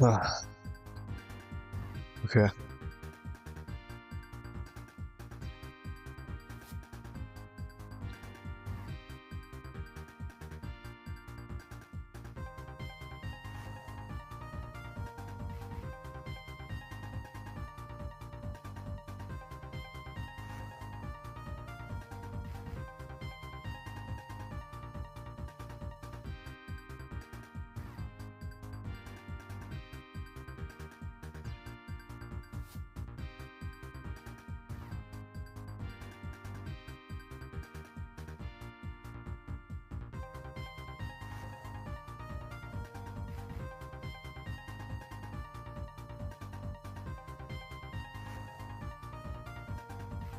Ah, okay.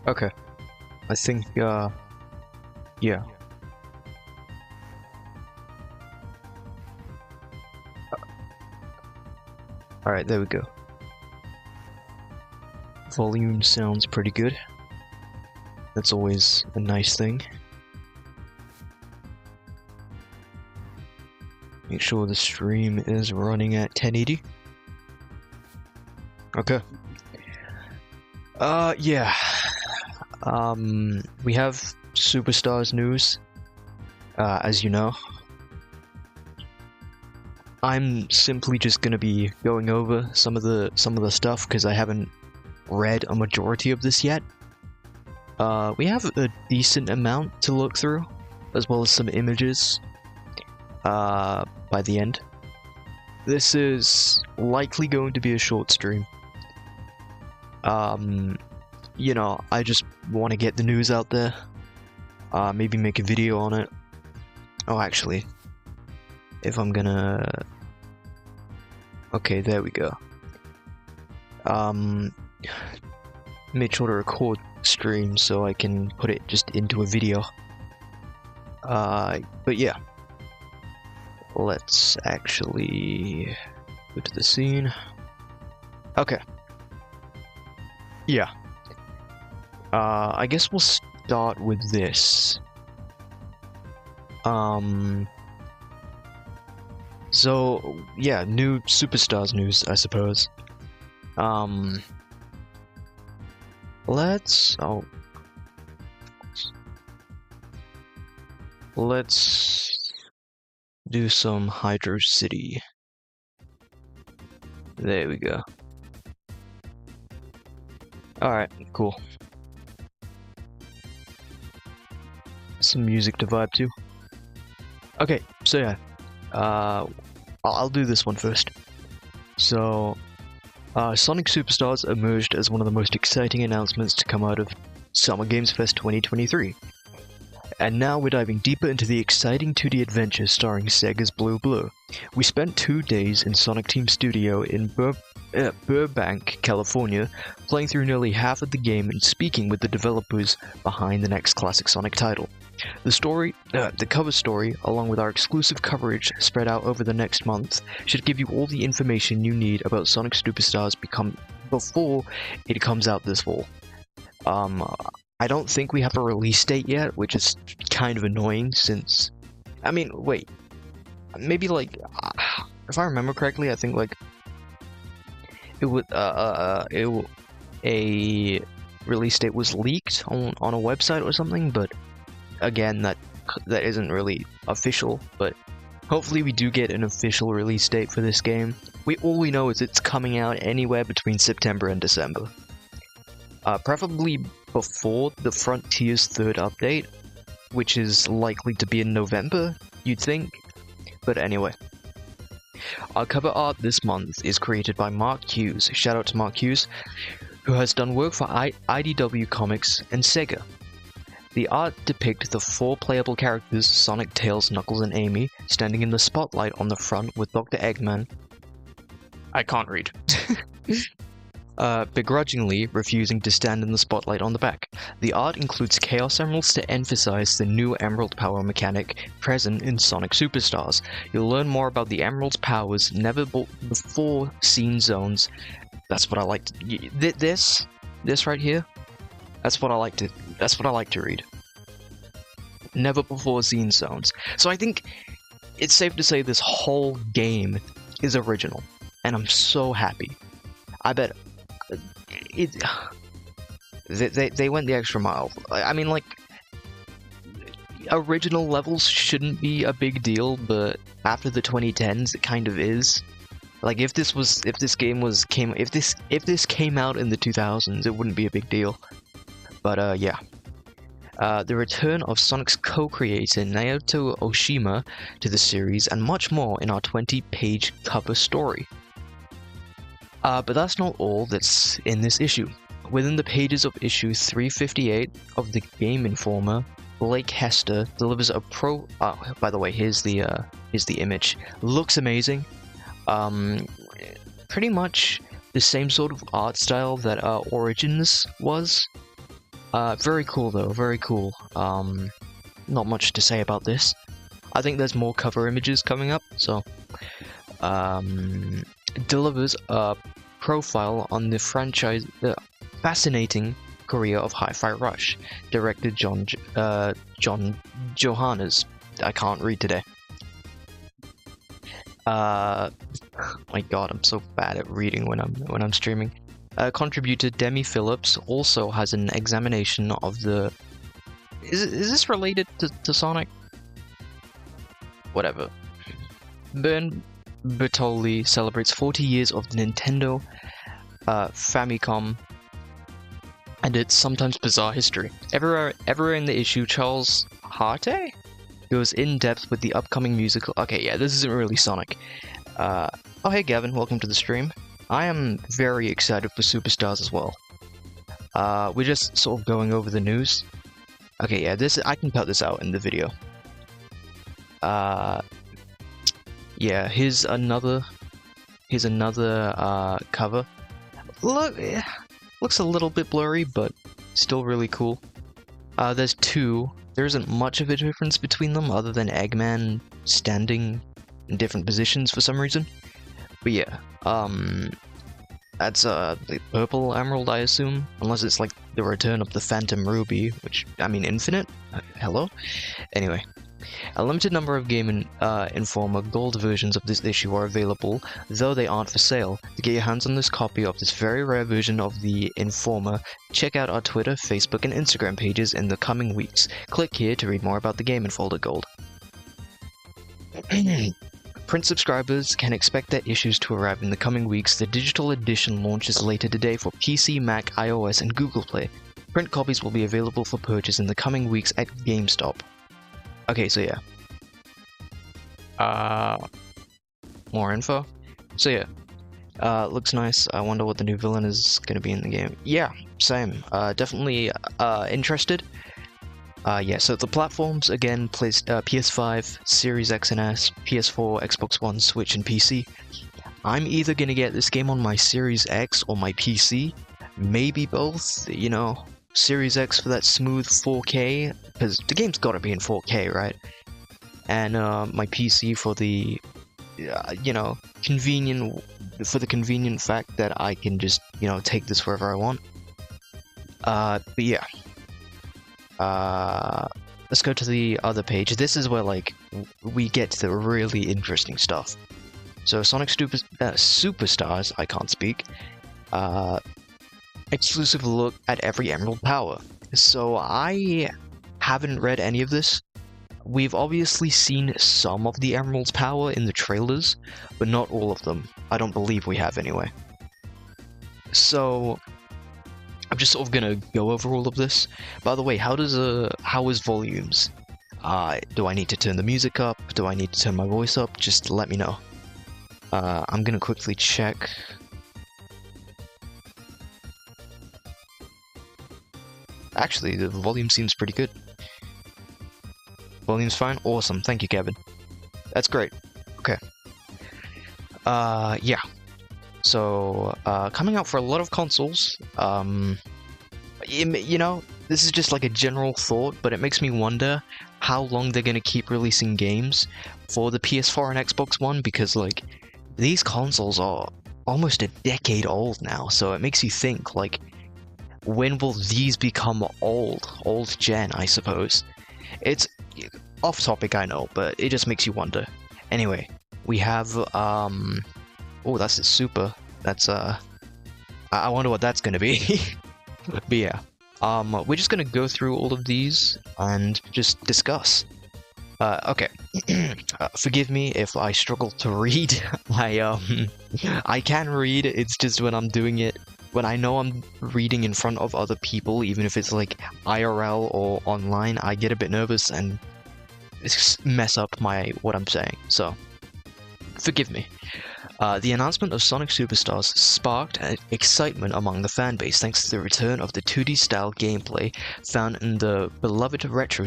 Okay. I think, yeah. Alright, there we go. Volume sounds pretty good. That's always a nice thing. Make sure the stream is running at 1080. Okay. Yeah. We have Superstars news, as you know. I'm simply just gonna be going over some of the stuff because I haven't read a majority of this yet. We have a decent amount to look through, as well as some images. By the end, this is likely going to be a short stream. You know, I just want to get the news out there. Maybe make a video on it. Oh, actually, if I'm gonna... Okay, there we go. Made sure to record stream so I can put it just into a video. But yeah. Let's actually go to the scene. Okay. Yeah. I guess we'll start with this. So, yeah, new Superstars news, I suppose. Let's do some Hydro City. There we go. Alright, cool. Some music to vibe to. Okay, so yeah. I'll do this one first. So, Sonic Superstars emerged as one of the most exciting announcements to come out of Summer Games Fest 2023. And now we're diving deeper into the exciting 2D adventure starring Sega's Blue Blur. We spent 2 days in Sonic Team Studio in Burbank, California, playing through nearly half of the game and speaking with the developers behind the next classic Sonic title. The cover story, along with our exclusive coverage spread out over the next month, should give you all the information you need about Sonic Superstars before it comes out this fall. I don't think we have a release date yet, which is kind of annoying since... I mean, wait. Maybe like... if I remember correctly, I think like... a release date was leaked on a website or something, but again, that isn't really official, but hopefully we do get an official release date for this game. All we know is it's coming out anywhere between September and December. Preferably before the Frontiers 3rd update, which is likely to be in November, you'd think. But anyway. Our cover art this month is created by Mark Hughes, shout out to Mark Hughes, who has done work for IDW Comics and Sega. The art depicts the 4 playable characters, Sonic, Tails, Knuckles, and Amy, standing in the spotlight on the front with Dr. Eggman. I can't read. Begrudgingly refusing to stand in the spotlight on the back. The art includes Chaos Emeralds to emphasize the new Emerald Power mechanic present in Sonic Superstars. You'll learn more about the Emerald's powers never before seen zones. That's what I like to... This right here? That's what I like to read. Never before seen zones. So I think it's safe to say this whole game is original. and I'm so happy. I bet it. They went the extra mile. I mean, like, original levels shouldn't be a big deal, but after the 2010s, it kind of is. Like, if this came out in the 2000s, it wouldn't be a big deal. But yeah. The return of Sonic's co-creator Naoto Oshima to the series, and much more in our 20-page cover story. But that's not all that's in this issue. Within the pages of issue 358 of the Game Informer, Blake Hester delivers a by the way, here's the image. Looks amazing. Pretty much the same sort of art style that Origins was. Very cool though, very cool. Not much to say about this. I think there's more cover images coming up, so delivers a profile on the franchise, the fascinating career of Hi-Fi Rush, director John Johannes. I can't read today. My god, I'm so bad at reading when I'm streaming. Contributor Demi Phillips also has an examination of the... Is this related to Sonic? Whatever. Bern Bertoli celebrates 40 years of the Nintendo Famicom and its sometimes bizarre history. Everywhere in the issue, Charles Harte goes in depth with the upcoming musical... Okay, yeah, this isn't really Sonic. Oh, hey Gavin, welcome to the stream. I am very excited for Superstars as well. We're just sort of going over the news. Okay, yeah, I can cut this out in the video. Yeah, here's another cover. Look, looks a little bit blurry, but still really cool. There's two. There isn't much of a difference between them other than Eggman standing in different positions for some reason. But yeah, that's the purple emerald, I assume, unless it's like the return of the Phantom Ruby, which, I mean, infinite? Hello? Anyway, a limited number of Game Informer gold versions of this issue are available, though they aren't for sale. To get your hands on this copy of this very rare version of the Informer, check out our Twitter, Facebook, and Instagram pages in the coming weeks. Click here to read more about the Game Informer Gold. Print subscribers can expect their issues to arrive in the coming weeks. The digital edition launches later today for PC, Mac, iOS, and Google Play. Print copies will be available for purchase in the coming weeks at GameStop. Okay, so yeah. More info. So yeah. Looks nice. I wonder what the new villain is going to be in the game. Yeah, same. Definitely interested. Yeah, so the platforms, again, PS5, Series X and S, PS4, Xbox One, Switch, and PC. I'm either gonna get this game on my Series X or my PC. Maybe both, you know, Series X for that smooth 4K, because the game's gotta be in 4K, right? And my PC for the, you know, convenient fact that I can just, you know, take this wherever I want. But yeah. Let's go to the other page. This is where, like, we get to the really interesting stuff. So, Sonic Superstars, I can't speak. Exclusive look at every Emerald Power. So, I haven't read any of this. We've obviously seen some of the Emerald's power in the trailers, but not all of them. I don't believe we have, anyway. So, I'm just sort of gonna go over all of this. By the way, how is volumes? Do I need to turn the music up? Do I need to turn my voice up? Just let me know. I'm gonna quickly check. Actually, the volume seems pretty good. Volume's fine? Awesome, thank you, Kevin. That's great. Okay. Yeah. So, coming out for a lot of consoles, you know, this is just like a general thought, but it makes me wonder how long they're gonna keep releasing games for the PS4 and Xbox One, because, like, these consoles are almost a decade old now, so it makes you think, like, when will these become old gen, I suppose? It's off topic, I know, but it just makes you wonder. Anyway, we have, Oh, that's its super. That's I wonder what that's gonna be. But yeah, we're just gonna go through all of these and just discuss. Okay. Forgive me if I struggle to read. I can read. It's just when I'm doing it, when I know I'm reading in front of other people, even if it's like IRL or online, I get a bit nervous and mess up what I'm saying. So, forgive me. The announcement of Sonic Superstars sparked excitement among the fanbase thanks to the return of the 2D-style gameplay found in the beloved retro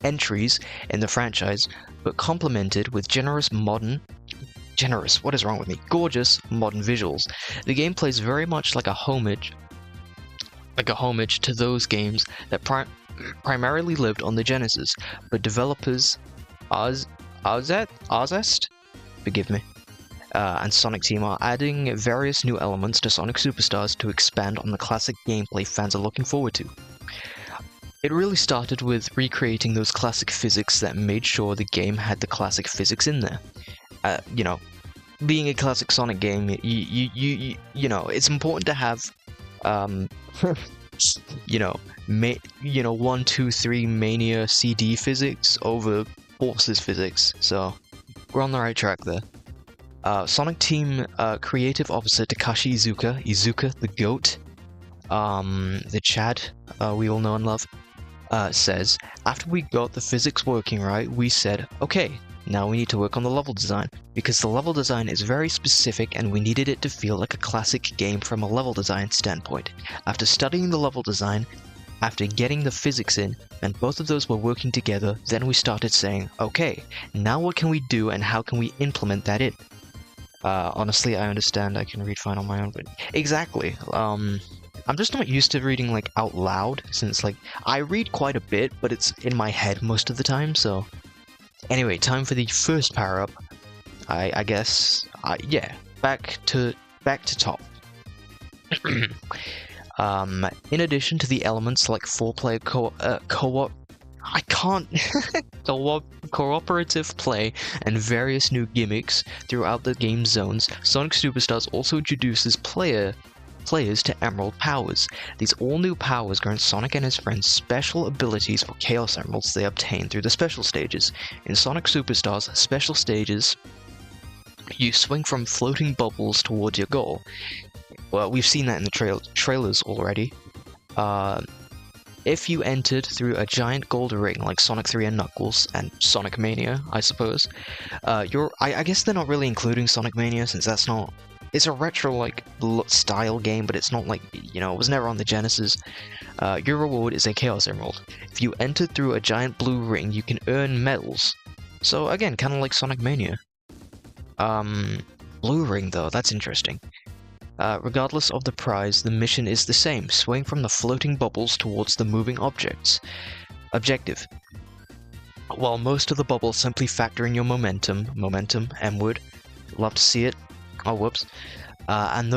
entries in the franchise, but complemented with gorgeous modern visuals. The gameplay is very much like a homage to those games that primarily lived on the Genesis, but developers Arzest, forgive me, and Sonic Team are adding various new elements to Sonic Superstars to expand on the classic gameplay fans are looking forward to. It really started with recreating those classic physics that made sure the game had the classic physics in there. You know, being a classic Sonic game, you know, it's important to have, you know, 1, 2, 3 Mania CD physics over Forces physics. So we're on the right track there. Sonic Team creative officer Takashi Iizuka the GOAT, the Chad we all know and love, says, after we got the physics working right, we said, okay, now we need to work on the level design, because the level design is very specific and we needed it to feel like a classic game from a level design standpoint. After studying the level design, after getting the physics in, and both of those were working together, then we started saying, okay, now what can we do and how can we implement that in? Honestly, I understand I can read fine on my own, but exactly. I'm just not used to reading like out loud, since like I read quite a bit, but it's in my head most of the time. So anyway, time for the first power up. I guess yeah, back to top. In addition to the elements like 4-player cooperative play and various new gimmicks throughout the game's zones, Sonic Superstars also introduces players to Emerald powers. These all-new powers grant Sonic and his friends special abilities for Chaos Emeralds they obtain through the special stages. In Sonic Superstars special stages, you swing from floating bubbles towards your goal. Well, we've seen that in the trailers already. If you entered through a giant gold ring like Sonic 3 and Knuckles, and Sonic Mania, I suppose, I guess they're not really including Sonic Mania since that's not... It's a retro, like, style game, but it's not like, you know, it was never on the Genesis. Your reward is a Chaos Emerald. If you entered through a giant blue ring, you can earn medals. So, again, kind of like Sonic Mania. Blue ring, though, that's interesting. Regardless of the prize, the mission is the same. Swing from the floating bubbles towards the moving objective. While most of the bubbles simply factor in your momentum, M-word, love to see it. Oh, whoops. And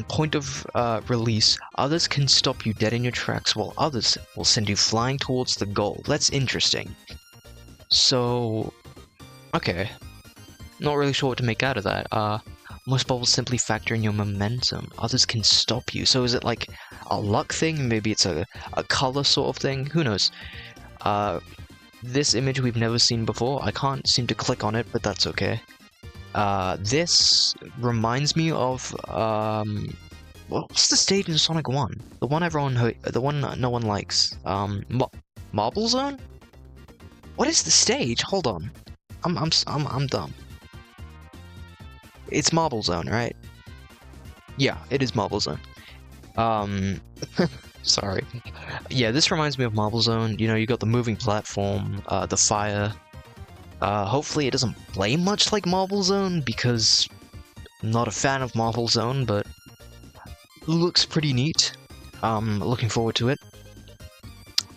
point of release, others can stop you dead in your tracks, while others will send you flying towards the goal. That's interesting. So, okay. Not really sure what to make out of that. Most bubbles simply factor in your momentum. Others can stop you. So is it like a luck thing? Maybe it's a color sort of thing? Who knows? This image we've never seen before. I can't seem to click on it, but that's okay. This reminds me of what's the stage in Sonic 1? The one no one likes. Marble Zone? What is the stage? Hold on. I'm dumb. It's Marble Zone, right? Yeah, it is Marble Zone. Sorry. Yeah, this reminds me of Marble Zone. You know, you got the moving platform, the fire. Hopefully it doesn't play much like Marble Zone, because I'm not a fan of Marble Zone, but looks pretty neat. Looking forward to it.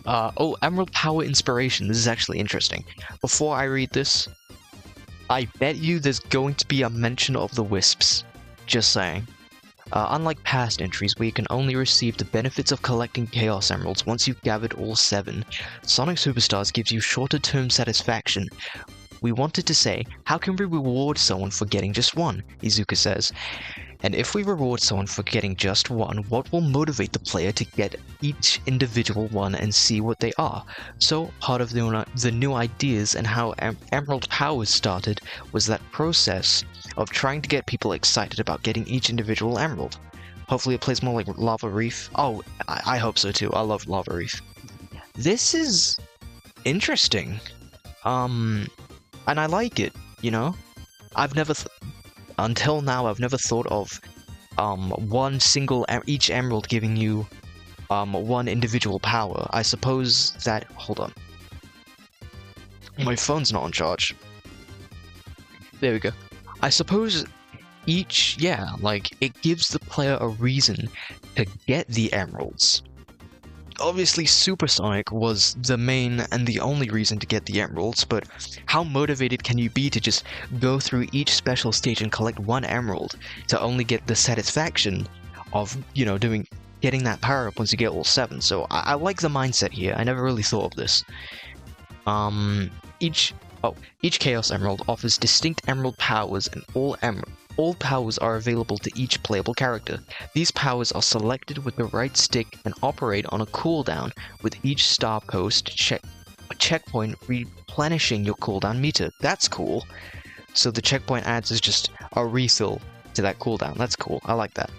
Oh, Emerald Power Inspiration. This is actually interesting. Before I read this, I bet you there's going to be a mention of the Wisps. Just saying. Unlike past entries where you can only receive the benefits of collecting Chaos Emeralds once you've gathered all 7, Sonic Superstars gives you shorter-term satisfaction we wanted to say, how can we reward someone for getting just one? Iizuka says. And if we reward someone for getting just one, what will motivate the player to get each individual one and see what they are? So, part of the new ideas and how Emerald Powers started was that process of trying to get people excited about getting each individual emerald. Hopefully it plays more like Lava Reef. Oh, I hope so too. I love Lava Reef. This is interesting. And I like it, you know? Until now, I've never thought of one single each emerald giving you one individual power. I suppose that... Hold on. My phone's not on charge. There we go. I suppose each... Yeah, like, it gives the player a reason to get the emeralds. Obviously, Supersonic was the main and the only reason to get the emeralds, but how motivated can you be to just go through each special stage and collect one emerald to only get the satisfaction of, you know, getting that power up once you get all 7? So I like the mindset here. I never really thought of this. Each Chaos Emerald offers distinct emerald powers, and all powers are available to each playable character. These powers are selected with the right stick and operate on a cooldown, with each star post checkpoint replenishing your cooldown meter. That's cool. So the checkpoint adds is just a refill to that cooldown. That's cool. I like that.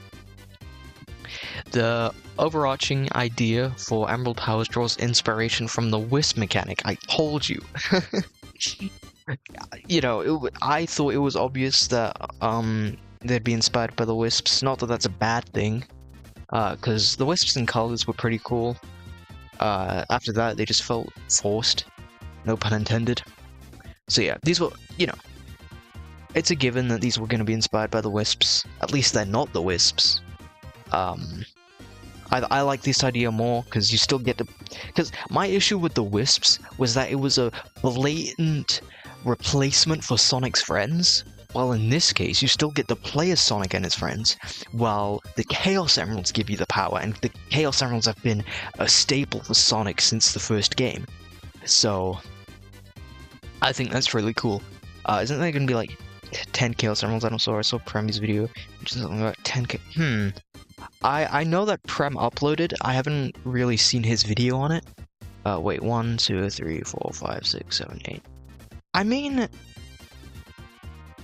The overarching idea for Emerald Powers draws inspiration from the Wisp mechanic. I told you. You know, I thought it was obvious that they'd be inspired by the Wisps. Not that that's a bad thing, because the Wisps and colors were pretty cool. After that, they just felt forced. No pun intended. So yeah, these were, you know, it's a given that these were going to be inspired by the Wisps. At least they're not the Wisps. I like this idea more, because you still get to... Because my issue with the Wisps was that it was a blatant replacement for Sonic's friends, while in this case, you still get to play as Sonic and his friends, while the Chaos Emeralds give you the power, and the Chaos Emeralds have been a staple for Sonic since the first game. So, I think that's really cool. Isn't there going to be like 10 Chaos Emeralds? I saw Premi's video, which is something about 10k. I know that Prem uploaded. I haven't really seen his video on it. Wait, 1, 2, 3, 4, 5, 6, 7, 8. I mean,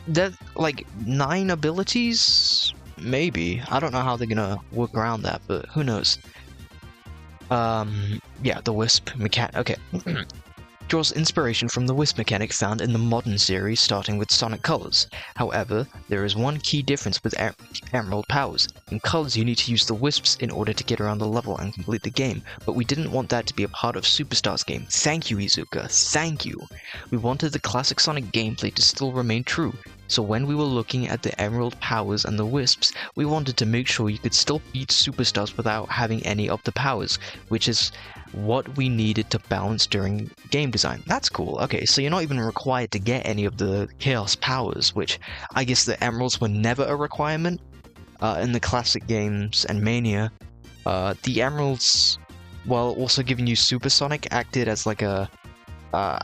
that like 9 abilities, maybe. I don't know how they're gonna work around that, but who knows? Yeah, the Wisp mechanic. Okay. Draws inspiration from the Wisp mechanic found in the modern series, starting with Sonic Colors. However, there is one key difference with Emerald Powers. In Colors, you need to use the Wisps in order to get around the level and complete the game, but we didn't want that to be a part of Superstars game. Thank you, Iizuka. Thank you. We wanted the classic Sonic gameplay to still remain true. So when we were looking at the Emerald Powers and the Wisps, we wanted to make sure you could still beat Superstars without having any of the powers, which is what we needed to balance during game design. That's cool. Okay, so you're not even required to get any of the Chaos powers, which I guess the Emeralds were never a requirement in the classic games and Mania. The Emeralds, while also giving you Supersonic, acted as like a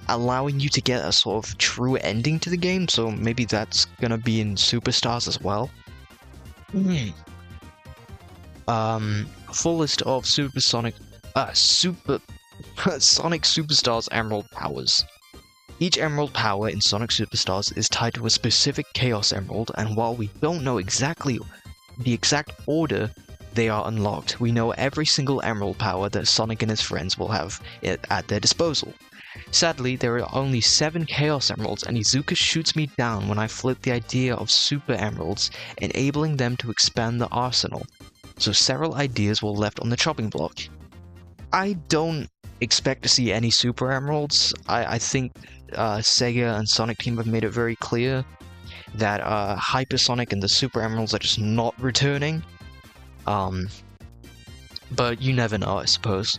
allowing you to get a sort of true ending to the game, so maybe that's gonna be in Superstars as well. Full list of Sonic Superstars Emerald Powers. Each Emerald power in Sonic Superstars is tied to a specific Chaos Emerald, and while we don't know exactly the exact order they are unlocked, we know every single Emerald power that Sonic and his friends will have at their disposal. Sadly, there are only 7 Chaos Emeralds, and Iizuka shoots me down when I float the idea of Super Emeralds, enabling them to expand the arsenal. So several ideas were left on the chopping block. I don't expect to see any Super Emeralds. I think Sega and Sonic Team have made it very clear that Hypersonic and the Super Emeralds are just not returning. But you never know, I suppose.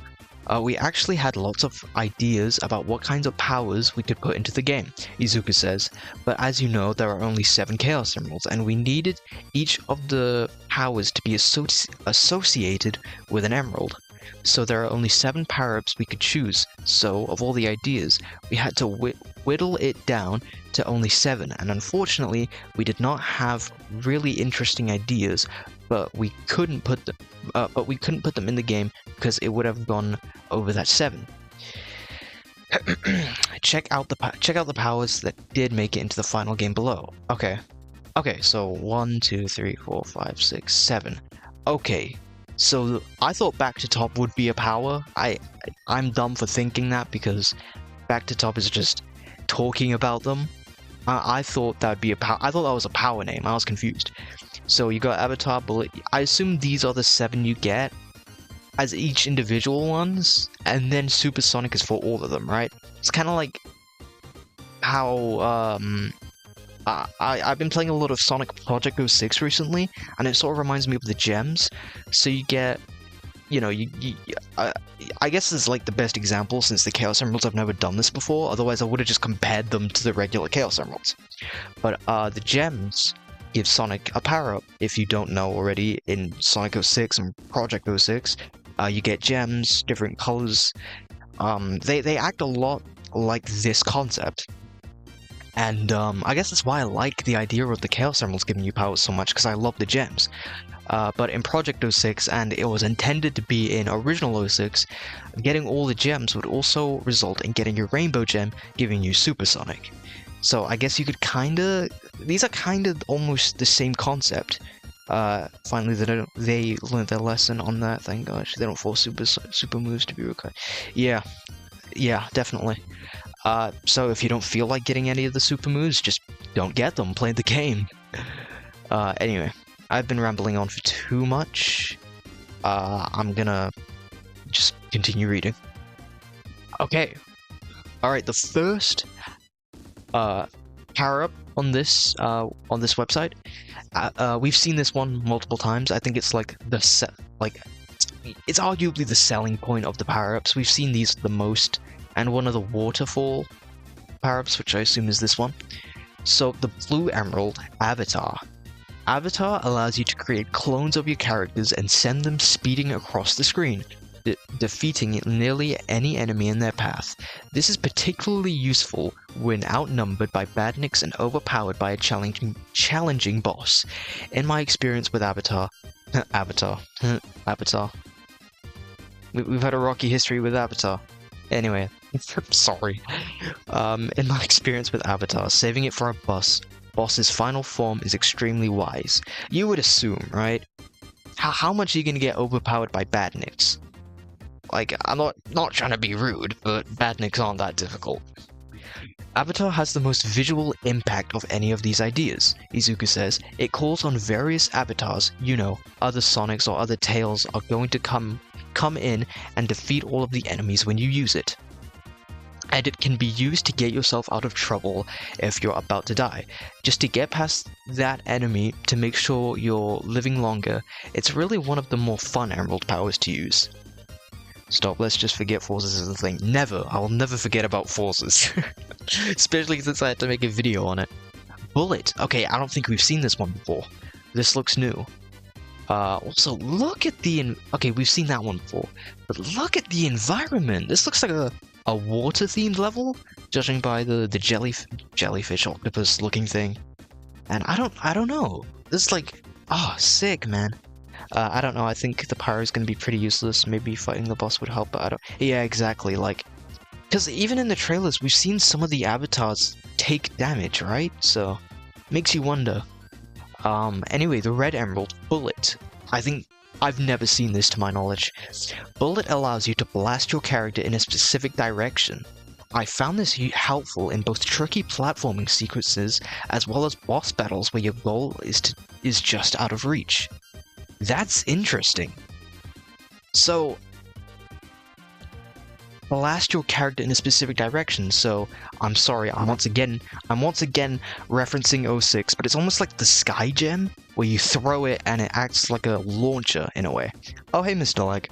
We actually had lots of ideas about what kinds of powers we could put into the game, Iizuka says, but as you know, there are only 7 Chaos Emeralds, and we needed each of the powers to be associated with an emerald. so there are only 7 power-ups we could choose. So, of all the ideas, we had to whittle it down to only 7, and unfortunately, we did not have really interesting ideas, but we couldn't put them, in the game because it would have gone over that 7. check out the powers that did make it into the final game below. Okay, so 1, 2, 3, 4, 5, 6, 7. Okay, so I thought back to top would be a power. I'm dumb for thinking that because back to top is just talking about them. I thought that would be a power. I thought that was a power name. I was confused. So you got Avatar, Bullet. I assume these are the 7 you get as each individual ones, and then Supersonic is for all of them, right? It's kind of like how I've been playing a lot of Sonic Project 06 recently, and it sort of reminds me of the gems. So you get, I guess it's like the best example since the Chaos Emeralds. I've never done this before, otherwise I would have just compared them to the regular Chaos Emeralds. But the gems give Sonic a power-up. If you don't know already, in Sonic 06 and Project 06, you get gems, different colors. They act a lot like this concept. And I guess that's why I like the idea of the Chaos Emeralds giving you powers so much, because I love the gems. But in Project 06, and it was intended to be in original 06, getting all the gems would also result in getting your Rainbow Gem, giving you Supersonic. So I guess you could these are kind of almost the same concept. Finally, they learned their lesson on that, thank gosh. They don't force super moves to be required. Yeah, definitely. So if you don't feel like getting any of the super moves, just don't get them, play the game. Anyway, I've been rambling on for too much. I'm gonna just continue reading. Okay. Alright, the first power-up on this website. We've seen this one multiple times. I think it's like it's arguably the selling point of the power-ups. We've seen these the most, and one of the waterfall power-ups, which I assume is this one. So the Blue Emerald Avatar. Avatar allows you to create clones of your characters and send them speeding across the screen, defeating nearly any enemy in their path. This is particularly useful when outnumbered by badniks and overpowered by a challenging boss. In my experience with Avatar, we've had a rocky history with Avatar. Anyway, sorry. In my experience with Avatar, saving it for a boss's final form is extremely wise. You would assume, right? How much are you gonna get overpowered by badniks? Like, I'm not trying to be rude, but badniks aren't that difficult. Avatar has the most visual impact of any of these ideas, Izuku says. It calls on various avatars, other Sonics or other Tails are going to come in and defeat all of the enemies when you use it. And it can be used to get yourself out of trouble if you're about to die. Just to get past that enemy to make sure you're living longer, it's really one of the more fun Emerald powers to use. Stop, let's just forget forces as a thing. Never, I will never forget about forces. Especially since I had to make a video on it. Bullet, okay, I don't think we've seen this one before. This looks new. Also, look at okay, we've seen that one before. But look at the environment! This looks like a water-themed level, judging by the jellyfish octopus looking thing. And I don't know. This is like, sick, man. I don't know, I think the pyro is going to be pretty useless. Maybe fighting the boss would help, but I don't... Yeah, exactly, like... Because even in the trailers, we've seen some of the avatars take damage, right? So, makes you wonder. Anyway, the Red Emerald, Bullet. I think I've never seen this to my knowledge. Bullet allows you to blast your character in a specific direction. I found this helpful in both tricky platforming sequences as well as boss battles where your goal is just out of reach. That's interesting. So, blast your character in a specific direction. So, I'm sorry, I'm once again referencing 06, but it's almost like the Sky Gem, where you throw it and it acts like a launcher in a way. Oh, hey, Mr. Leg.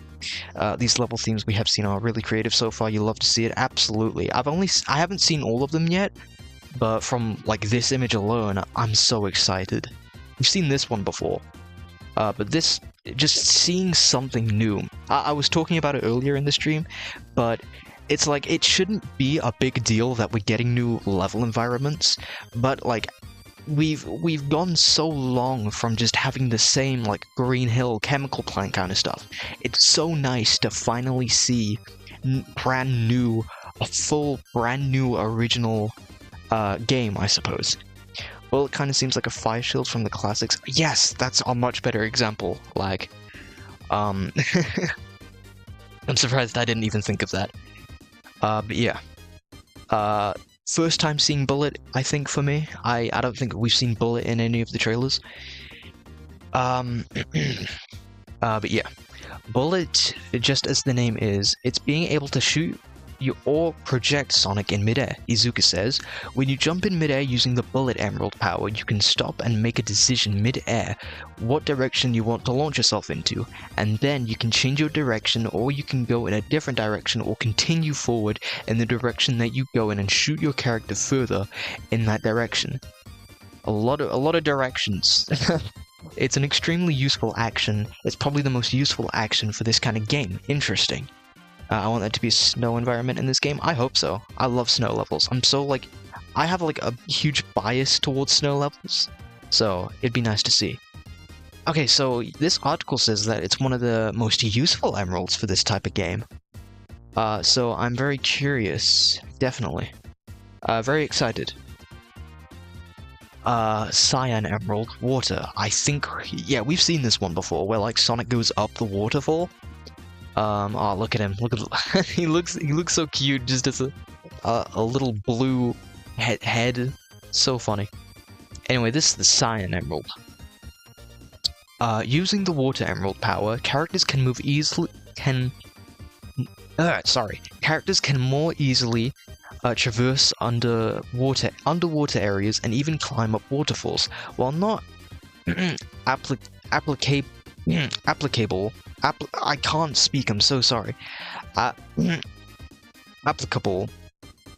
These level themes we have seen are really creative so far. You love to see it? Absolutely. I haven't seen all of them yet, but from like this image alone, I'm so excited. We've seen this one before. But this just seeing something new. I was talking about it earlier in the stream, but it's like it shouldn't be a big deal that we're getting new level environments, but like we've gone so long from just having the same like Green Hill chemical plant kind of stuff. It's so nice to finally see brand new, a full brand new original game, I suppose. Well, it kind of seems like a fire shield from the classics. Yes, that's a much better example. Like, I'm surprised I didn't even think of that. But yeah. First time seeing Bullet, I think, for me. I don't think we've seen Bullet in any of the trailers. But yeah. Bullet, just as the name is, it's being able to shoot you or project Sonic in midair. Iizuka says, when you jump in midair using the Bullet Emerald power, you can stop and make a decision midair what direction you want to launch yourself into, and then you can change your direction, or you can go in a different direction or continue forward in the direction that you go in and shoot your character further in that direction. A lot of directions. It's an extremely useful action. It's probably the most useful action for this kind of game. Interesting. I want that to be a snow environment in this game. I hope so. I love snow levels. I have like a huge bias towards snow levels, so it'd be nice to see. Okay, so this article says that it's one of the most useful emeralds for this type of game. So I'm very curious, definitely. Very excited. Cyan Emerald, water. I think, yeah, we've seen this one before, where like Sonic goes up the waterfall. Oh, look at him. Look at he looks so cute, just as a little blue head. So funny. Anyway, this is the Cyan Emerald. Using the Water Emerald power, characters can move easily. Characters can more easily traverse underwater areas and even climb up waterfalls, while not applicable. I can't speak, I'm so sorry. Applicable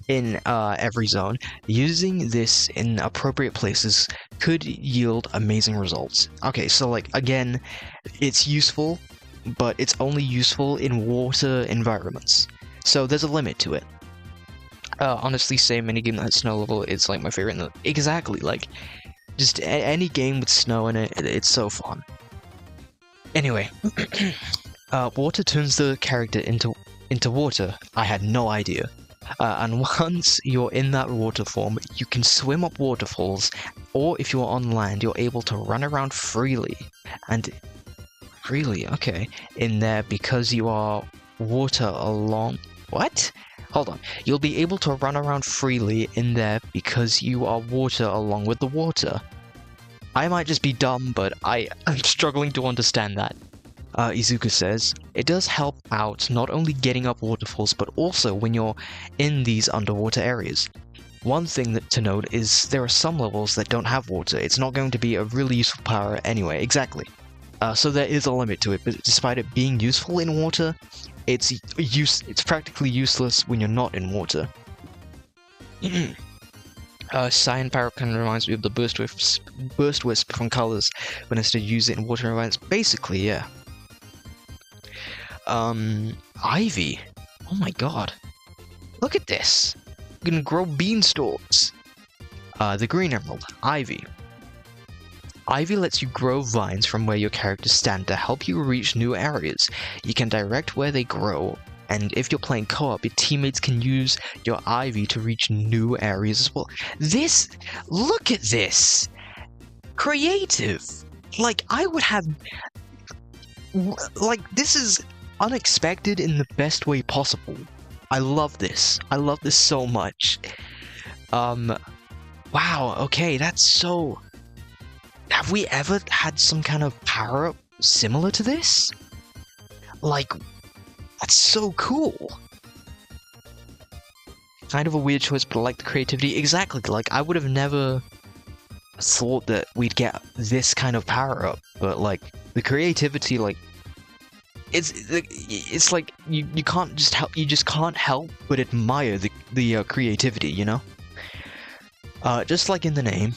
in every zone, using this in appropriate places could yield amazing results. Okay, so like, again, it's useful, but it's only useful in water environments. So there's a limit to it. Honestly, same minigame that has snow level, it's like my favorite. Exactly, like, just any game with snow in it, it's so fun. Anyway, water turns the character into water. I had no idea. And once you're in that water form, you can swim up waterfalls, or if you're on land, you're able to run around freely. Okay, in there because you are water along... What? Hold on. You'll be able to run around freely in there because you are water along with the water. I might just be dumb, but I'm struggling to understand that. Iizuka says, it does help out not only getting up waterfalls, but also when you're in these underwater areas. One thing to note is there are some levels that don't have water. It's not going to be a really useful power anyway. Exactly. So there is a limit to it, but despite it being useful in water, it's practically useless when you're not in water. Cyan power kind of reminds me of the Burst Wisp from Colors, when I started using it in water environments. Basically, yeah. Ivy. Oh my god. Look at this. I'm gonna grow beanstalks. The Green Emerald. Ivy. Ivy lets you grow vines from where your characters stand to help you reach new areas. You can direct where they grow, and if you're playing co-op, your teammates can use your Ivy to reach new areas as well. Look at this! Creative! Like, I would have... Like, this is unexpected in the best way possible. I love this. I love this so much. Wow, okay, that's so... Have we ever had some kind of power-up similar to this? Like, that's so cool. Kind of a weird choice, but I like the creativity. Exactly, like, I would have never thought that we'd get this kind of power-up, but, like, the creativity, like, it's like, you can't just help, you just can't help but admire the creativity, you know? Just like the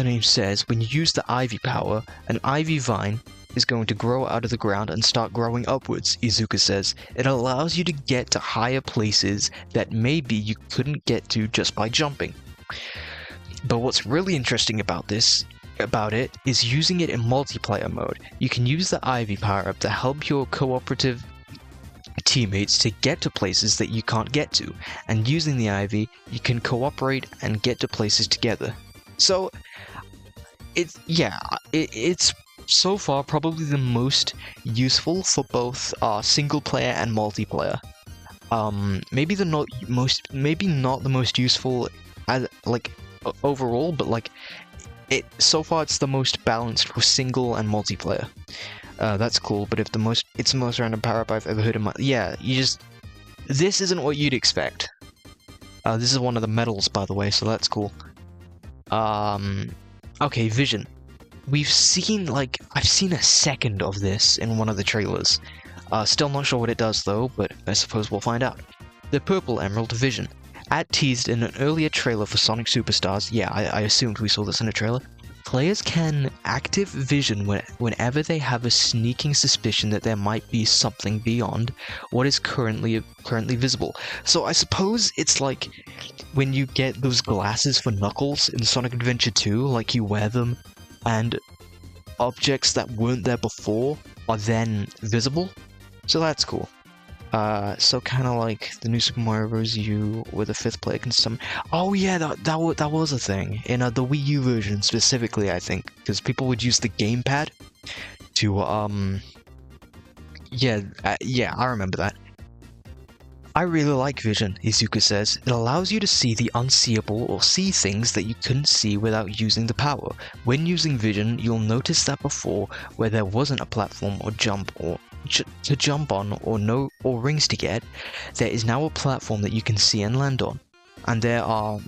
name says, when you use the Ivy power, an Ivy vine is going to grow out of the ground and start growing upwards, Iizuka says. It allows you to get to higher places that maybe you couldn't get to just by jumping. But what's really interesting about it is using it in multiplayer mode. You can use the Ivy power-up to help your cooperative teammates to get to places that you can't get to, and using the Ivy, you can cooperate and get to places together. So, it's so far probably the most useful for both single player and multiplayer. Maybe not the most useful as overall, but so far it's the most balanced for single and multiplayer. That's cool, but it's the most random power-up I've ever heard in my... Yeah, this isn't what you'd expect. This is one of the medals, by the way, so that's cool. Okay, vision. I've seen a second of this in one of the trailers. Still not sure what it does though, but I suppose we'll find out. The Purple Emerald Vision. As teased in an earlier trailer for Sonic Superstars, yeah, I assumed we saw this in a trailer, players can active vision whenever they have a sneaking suspicion that there might be something beyond what is currently visible. So I suppose it's like when you get those glasses for Knuckles in Sonic Adventure 2, like you wear them, and objects that weren't there before are then visible. So that's cool. So kind of like the new Super Mario Bros. U, where the 5th player can summon. Oh yeah, that was a thing in the Wii U version specifically, I think, because people would use the gamepad to yeah, I remember that. I really like Vision, Iizuka says. It allows you to see the unseeable or see things that you couldn't see without using the power. When using Vision, you'll notice that before, where there wasn't a platform or jump to jump on or rings to get, there is now a platform that you can see and land on, and there are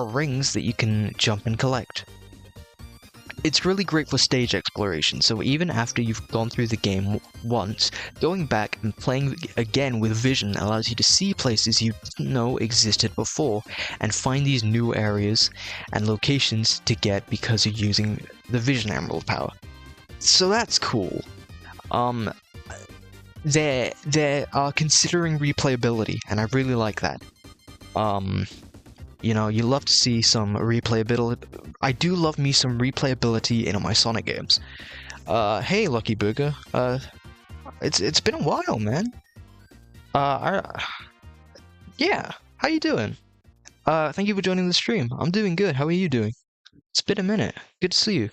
rings that you can jump and collect. It's really great for stage exploration, so even after you've gone through the game once, going back and playing again with Vision allows you to see places you didn't know existed before, and find these new areas and locations to get because you're using the Vision Emerald power. So that's cool. They are considering replayability, and I really like that. You know, you love to see some replayability. I do love me some replayability in my Sonic games. Hey, Lucky Burger. It's been a while, man. Yeah, how you doing? Thank you for joining the stream. I'm doing good. How are you doing? It's been a minute. Good to see you.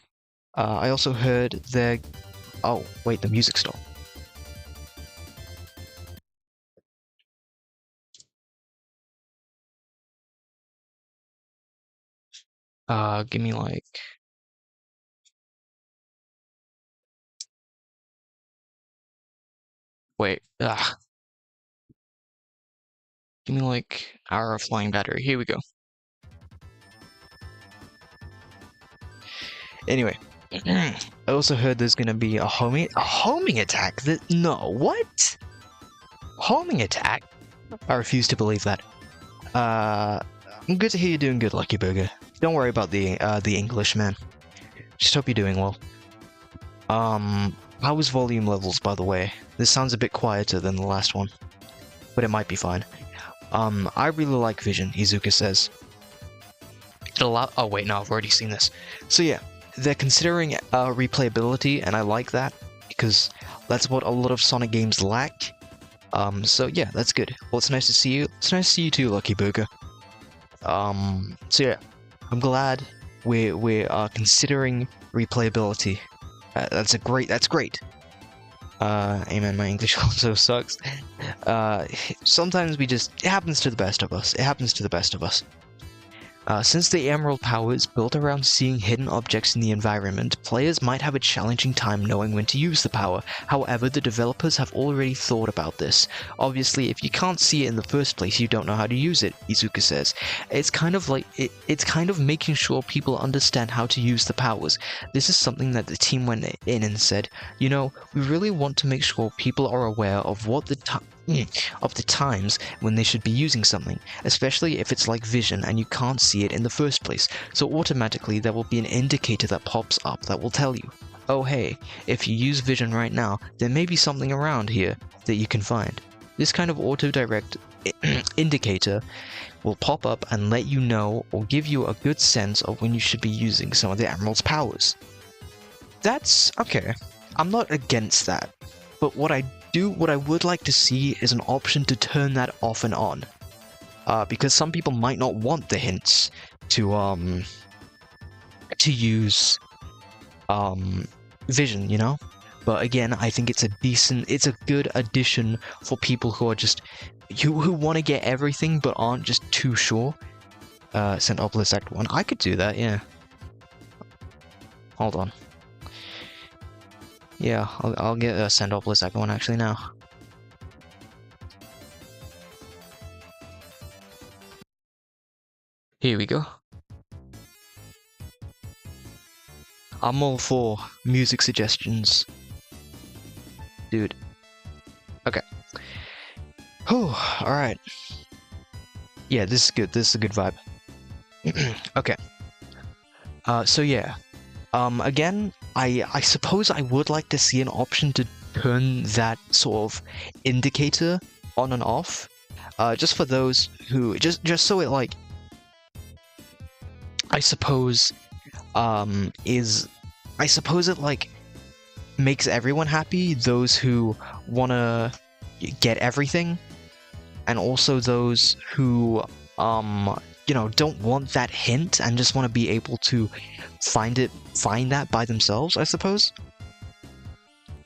I also heard there... Oh, wait, the music stopped. Give me like... Wait, give me like hour of flying battery. Here we go. Anyway, I also heard there's gonna be a homing attack. No, what? Homing attack? I refuse to believe that. Good to hear you're doing good, Lucky Burger. Don't worry about the English, man. Just hope you're doing well. How was volume levels, by the way? This sounds a bit quieter than the last one, but it might be fine. I really like Vision, Iizuka says. Oh wait, no, I've already seen this. So yeah, they're considering replayability, and I like that, because that's what a lot of Sonic games lack. So yeah, that's good. Well, it's nice to see you. It's nice to see you too, Lucky Burger. So yeah, I'm glad we're considering replayability. That's great. Amen, my English also sucks. Sometimes it happens to the best of us. Since the Emerald power is built around seeing hidden objects in the environment, players might have a challenging time knowing when to use the power. However, the developers have already thought about this. Obviously, if you can't see it in the first place, you don't know how to use it, Iizuka says. It's kind of making sure people understand how to use the powers. This is something that the team went in and said, you know, we really want to make sure people are aware of the times when they should be using something, especially if it's like Vision and you can't see it in the first place, so automatically there will be an indicator that pops up that will tell you. oh hey, if you use vision right now, there may be something around here that you can find. This kind of auto-direct indicator will pop up and let you know or give you a good sense of when you should be using some of the Emerald's powers. That's okay. I'm not against that, but what I would like to see is an option to turn that off and on. Because some people might not want the hints to use vision, you know? But again, I think it's a good addition for people who are just who want to get everything but aren't just too sure. Centopolis Act 1. I could do that, yeah. Hold on. Yeah, I'll get Centopolis Act 1 actually now. Here we go. I'm all for music suggestions. Dude. Okay. Whew, alright. Yeah, this is good. This is a good vibe. Okay. So yeah. Again, I suppose I would like to see an option to turn that sort of indicator on and off. Just for those who... Just so it, like... I suppose it, like, makes everyone happy, those who wanna get everything, and also those who, you know, don't want that hint and just want to be able to find that by themselves, I suppose.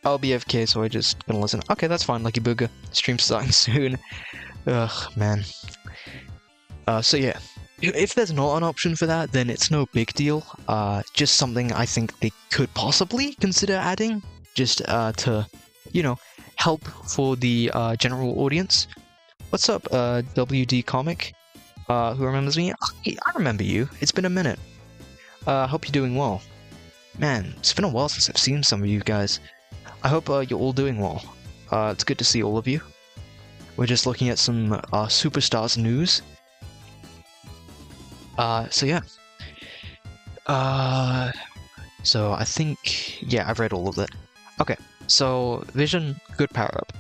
I'll be AFK, so I just gonna listen. Okay, that's fine, Lucky Booger. Stream's starting soon. Ugh, man. So yeah. If there's not an option for that, then it's no big deal. Just something I think they could possibly consider adding, just to, you know, help for the general audience. What's up, WD Comic? Who remembers me? I remember you. It's been a minute. Hope you're doing well. Man, it's been a while since I've seen some of you guys. I hope you're all doing well. It's good to see all of you. We're just looking at some Superstars news. So yeah. So I think, yeah, I've read all of it. Okay, so Vision, good power-up.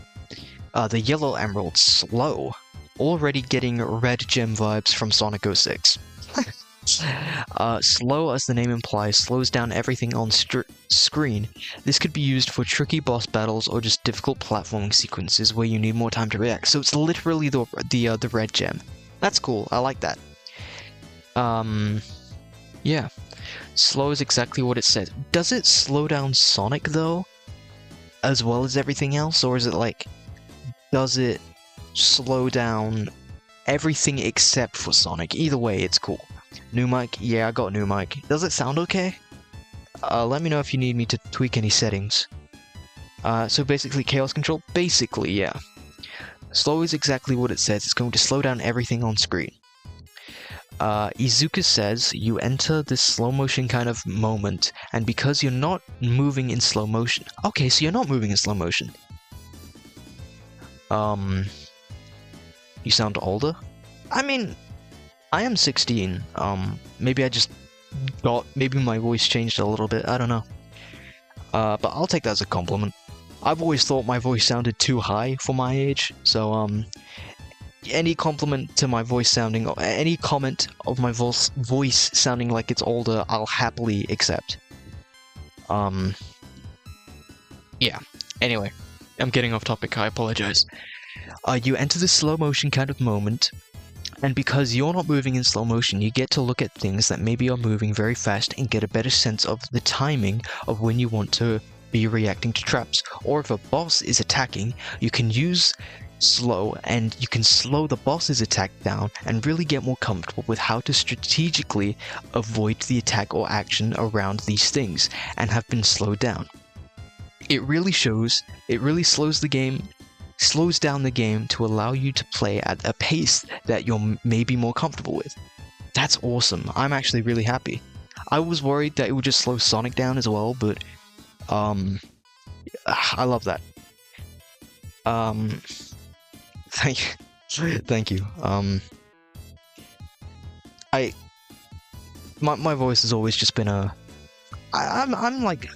The Yellow Emerald, slow. Already getting red gem vibes from Sonic 06. Slow, as the name implies, slows down everything on screen. This could be used for tricky boss battles or just difficult platforming sequences where you need more time to react. So it's literally the red gem. That's cool, I like that. Yeah. Slow is exactly what it says. Does it slow down Sonic, though? As well as everything else? Or is it like... Does it slow down everything except for Sonic? Either way, it's cool. New mic? Yeah, I got new mic. Does it sound okay? Let me know if you need me to tweak any settings. So basically, Chaos Control? Basically, yeah. Slow is exactly what it says. It's going to slow down everything on screen. Izuka says you enter this slow motion kind of moment, and because you're not moving in slow motion. Okay, so you're not moving in slow motion. You sound older? I mean, I am 16. Maybe I just maybe my voice changed a little bit, I don't know. But I'll take that as a compliment. I've always thought my voice sounded too high for my age, so, any compliment to my voice sounding, or any comment of my voice sounding like it's older, I'll happily accept. Yeah. Anyway, I'm getting off topic, I apologize. You enter the slow motion kind of moment, and because you're not moving in slow motion, you get to look at things that maybe are moving very fast and get a better sense of the timing of when you want to be reacting to traps. Or if a boss is attacking, you can use slow, and you can slow the boss's attack down and really get more comfortable with how to strategically avoid the attack or action around these things and have been slowed down. It really slows down the game to allow you to play at a pace that you're maybe more comfortable with. That's awesome. I'm actually really happy. I was worried that it would just slow Sonic down as well, but I love that. Thank you. My voice has always just been I'm like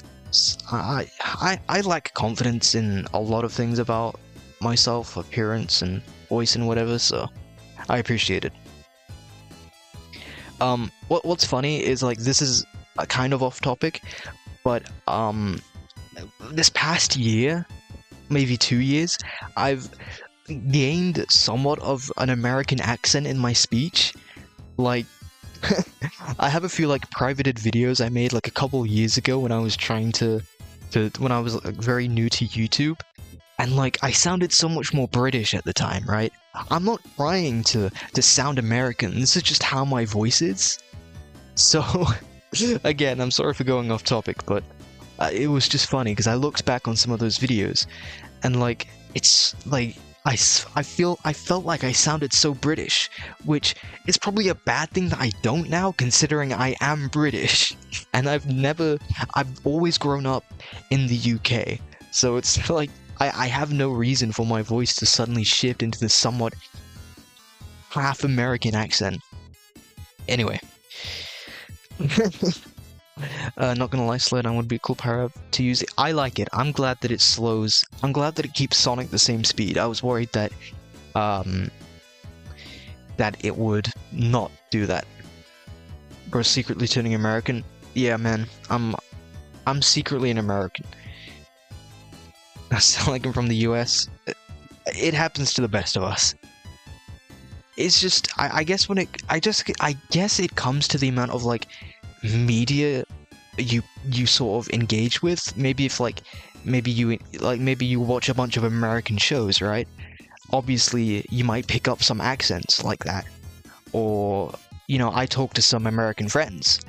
I lack confidence in a lot of things about myself, appearance and voice and whatever, so I appreciate it. What's funny is like this is a kind of off topic, but this past year, maybe 2 years, I've gained somewhat of an American accent in my speech. Like, I have a few like privated videos I made like a couple years ago when I was trying when I was like, very new to YouTube, and like I sounded so much more British at the time, right? I'm not trying to sound American. This is just how my voice is. So, again, I'm sorry for going off topic, but it was just funny because I looked back on some of those videos, and like it's like I felt like I sounded so British, which is probably a bad thing that I don't now, considering I am British, and I've always grown up in the UK, so it's like I have no reason for my voice to suddenly shift into this somewhat half American accent. Anyway. Not gonna lie, Slowdown would be a cool power up to use. I like it. I'm glad that it slows. I'm glad that it keeps Sonic the same speed. I was worried that that it would not do that. Bro, secretly turning American. Yeah, man. I'm secretly an American. I sound like I'm from the US. It happens to the best of us. It's just I guess I guess it comes to the amount of like media you sort of engage with. Maybe if like maybe you watch a bunch of American shows, right? Obviously you might pick up some accents like that, or you know, I talk to some American friends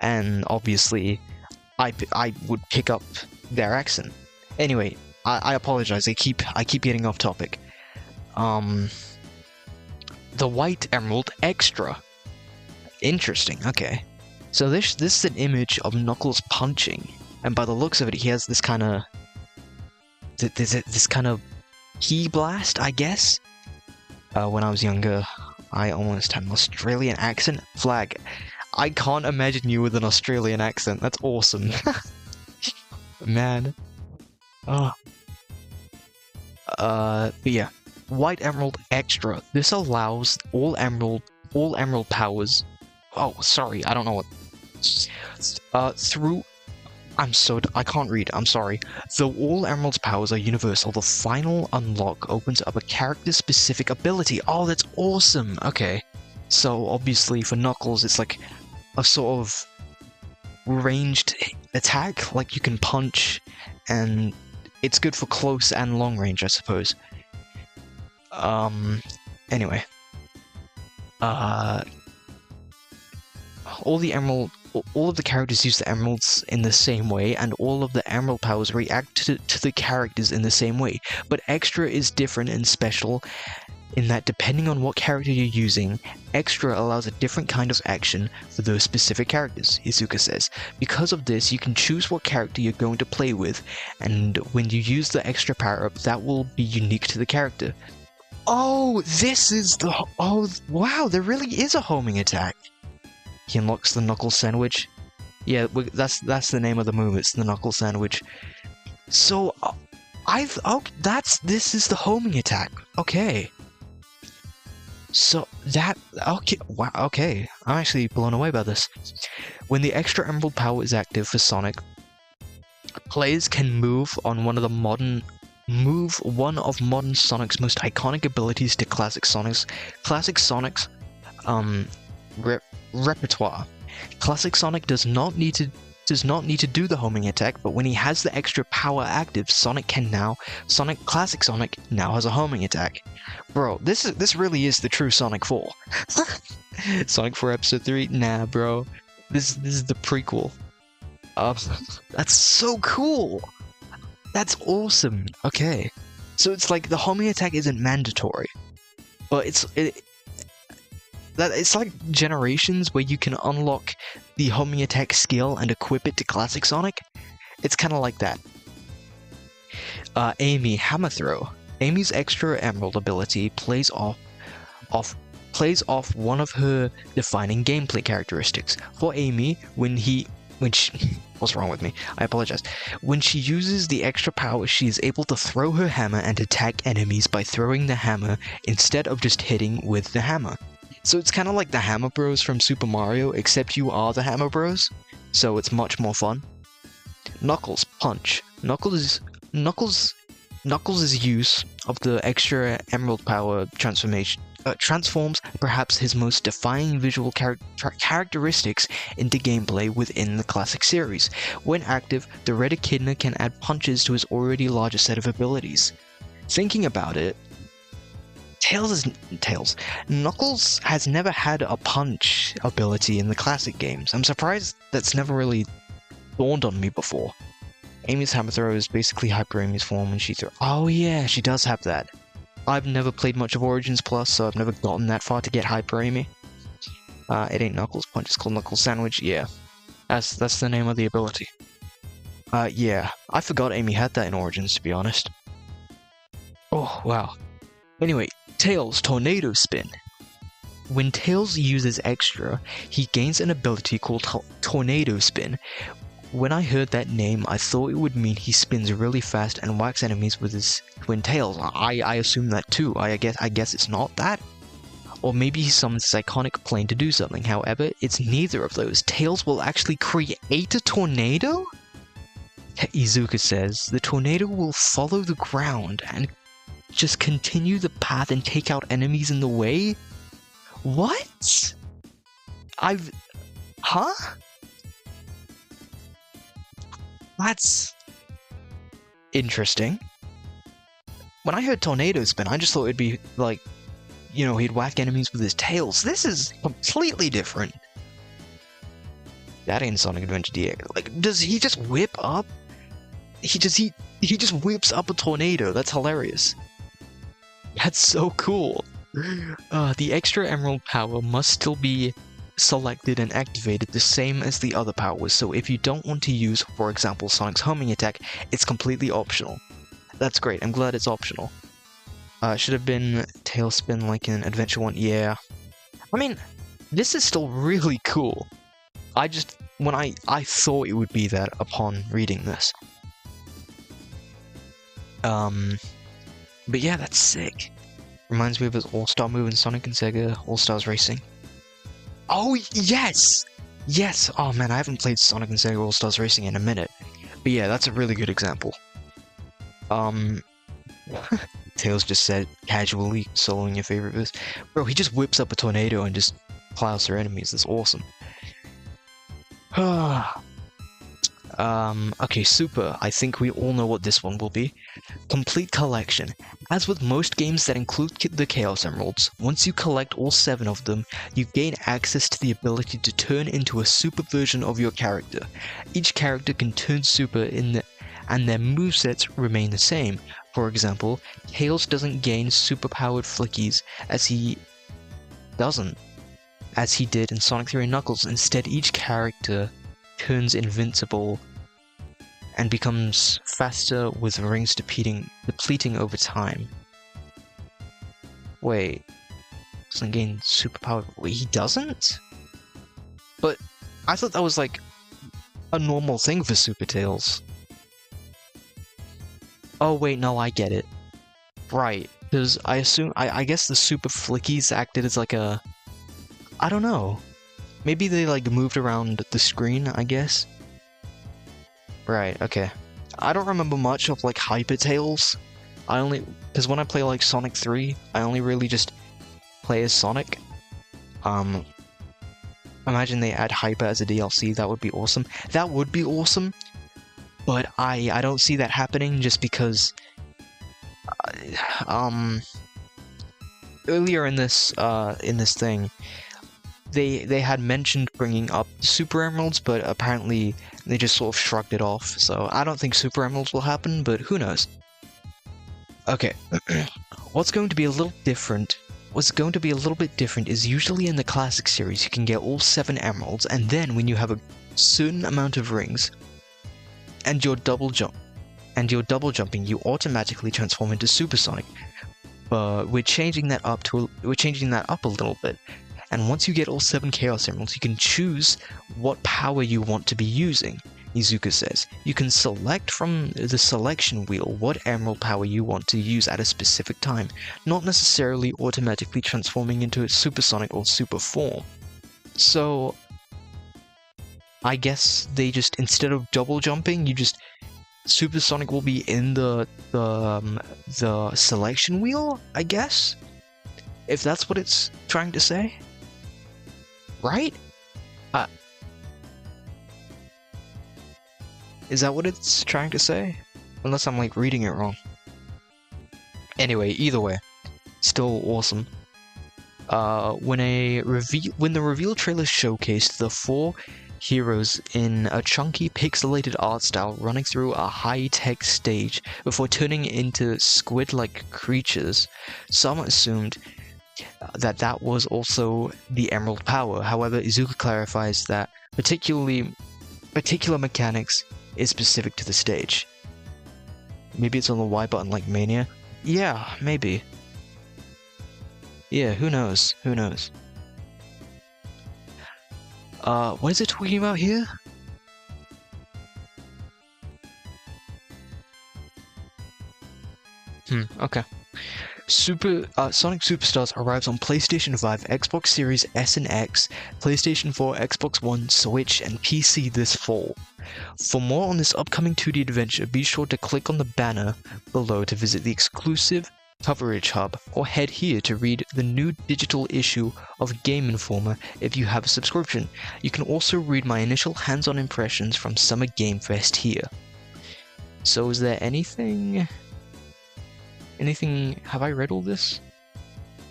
and obviously I would pick up their accent. Anyway, I apologize, I keep getting off topic. The White Emerald Extra. Interesting, okay. So this is an image of Knuckles punching, and by the looks of it, he has this kind of key blast, I guess. When I was younger, I almost had an Australian accent. Flag. I can't imagine you with an Australian accent. That's awesome. Man. Oh. But yeah. White Emerald Extra. This allows all emerald powers. Oh, sorry, I don't know what. I can't read, I'm sorry. Though all Emerald's powers are universal, the final unlock opens up a character-specific ability. Oh, that's awesome! Okay. So, obviously, for Knuckles, it's like a sort of ranged attack. Like, you can punch, and it's good for close and long range, I suppose. Anyway. All of the characters use the emeralds in the same way, and all of the emerald powers react to the characters in the same way. But Extra is different and special in that depending on what character you're using, Extra allows a different kind of action for those specific characters, Iizuka says. Because of this, you can choose what character you're going to play with, and when you use the extra power-up, that will be unique to the character. Oh, this is the... Oh, wow, there really is a homing attack. He unlocks the Knuckle Sandwich. Yeah, that's the name of the move, it's the Knuckle Sandwich. So, this is the homing attack. Okay. So, okay, wow, okay. I'm actually blown away by this. When the extra emerald power is active for Sonic, players can move one of modern Sonic's most iconic abilities to classic Sonic's repertoire. Classic Sonic does not need to do the homing attack, but when he has the extra power active, Classic Sonic now has a homing attack. Bro, this really is the true Sonic 4. Sonic 4 Episode 3? Nah, bro. This is the prequel. That's so cool! That's awesome! Okay. So it's like the homing attack isn't mandatory, but it's like Generations, where you can unlock the homing attack skill and equip it to Classic Sonic. It's kind of like that. Amy, Hammer Throw. Amy's extra emerald ability plays off one of her defining gameplay characteristics. For Amy, when he when she... What's wrong with me? I apologize. When she uses the extra power, she is able to throw her hammer and attack enemies by throwing the hammer instead of just hitting with the hammer. So it's kind of like the Hammer Bros from Super Mario, except you are the Hammer Bros, so it's much more fun. Knuckles Punch. Knuckles' use of the extra Emerald Power transformation transforms perhaps his most defining visual characteristics into gameplay within the classic series. When active, the Red Echidna can add punches to his already larger set of abilities. Thinking about it, Knuckles has never had a punch ability in the classic games. I'm surprised that's never really dawned on me before. Amy's hammer throw is basically Hyper Amy's form when she throws. Oh yeah, she does have that. I've never played much of Origins Plus, so I've never gotten that far to get Hyper Amy. It ain't Knuckles Punch, it's called Knuckles Sandwich. Yeah, that's the name of the ability. Yeah, I forgot Amy had that in Origins, to be honest. Oh wow. Anyway, Tails Tornado Spin. When Tails uses extra, he gains an ability called Tornado Spin. When I heard that name, I thought it would mean he spins really fast and whacks enemies with his twin tails. I assume that too. I guess it's not that. Or maybe he summons this iconic plane to do something. However, it's neither of those. Tails will actually create a tornado? Iizuka says, the tornado will follow the ground and just continue the path and take out enemies in the way? What? Huh? That's interesting. When I heard Tornado Spin, I just thought it'd be like, you know, he'd whack enemies with his tails. This is completely different. That ain't Sonic Adventure DX. Like, does he just whip up? He just whips up a tornado. That's hilarious. That's so cool. The extra Emerald power must still be selected and activated the same as the other powers, so if you don't want to use, for example, Sonic's homing attack, it's completely optional. That's great, I'm glad it's optional. Should have been Tailspin like in Adventure 1, yeah. I mean, this is still really cool. I thought it would be that upon reading this. But yeah, that's sick. Reminds me of his All-Star move in Sonic and Sega All-Stars Racing. Oh, yes! Yes! Oh man, I haven't played Sonic and Sega All-Stars Racing in a minute. But yeah, that's a really good example. Tails just said, casually soloing your favorite verse. Bro, he just whips up a tornado and just plows through enemies. That's awesome. Okay, Super. I think we all know what this one will be. Complete Collection. As with most games that include the Chaos Emeralds, once you collect all 7 of them, you gain access to the ability to turn into a super version of your character. Each character can turn super and their movesets remain the same. For example, Tails doesn't gain superpowered flickies as he did in Sonic 3 and Knuckles. Instead, each character turns invincible and becomes faster with rings depleting over time. Wait, doesn't gain superpower? Wait, he doesn't? But I thought that was like a normal thing for Super Tails. Oh wait, no, I get it. Right, because I guess the super flickies acted as like a... I don't know. Maybe they like moved around the screen, I guess? Right, okay. I don't remember much of like Hyper Tails. Because when I play like Sonic 3, I only really just play as Sonic. Imagine they add Hyper as a DLC, that would be awesome. That would be awesome, but I don't see that happening just because... earlier in this thing, they had mentioned bringing up Super Emeralds, but apparently they just sort of shrugged it off, so I don't think Super Emeralds will happen, but who knows. Okay, what's going to be a little bit different is usually in the classic series you can get all 7 emeralds, and then when you have a certain amount of rings, and you're double jumping, you automatically transform into Super Sonic. But we're changing that up a little bit. And once you get all 7 Chaos Emeralds, you can choose what power you want to be using. Iizuka says, you can select from the selection wheel what emerald power you want to use at a specific time, not necessarily automatically transforming into a supersonic or super form. So, I guess they just, instead of double jumping, you just, supersonic will be in the selection wheel, I guess? If that's what it's trying to say? Right? Is that what it's trying to say? Unless I'm like reading it wrong. Anyway, either way, still awesome. When the reveal trailer showcased the 4 heroes in a chunky pixelated art style running through a high-tech stage before turning into squid-like creatures, some assumed that was also the emerald power. However, Iizuka clarifies that particular mechanics is specific to the stage. Maybe it's on the Y button like Mania? Yeah, maybe. Yeah, who knows? Who knows? What is it talking about here? Okay. Sonic Superstars arrives on PlayStation 5, Xbox Series S and X, PlayStation 4, Xbox One, Switch, and PC this fall. For more on this upcoming 2D adventure, be sure to click on the banner below to visit the exclusive coverage hub, or head here to read the new digital issue of Game Informer if you have a subscription. You can also read my initial hands-on impressions from Summer Game Fest here. So is there anything... have I read all this?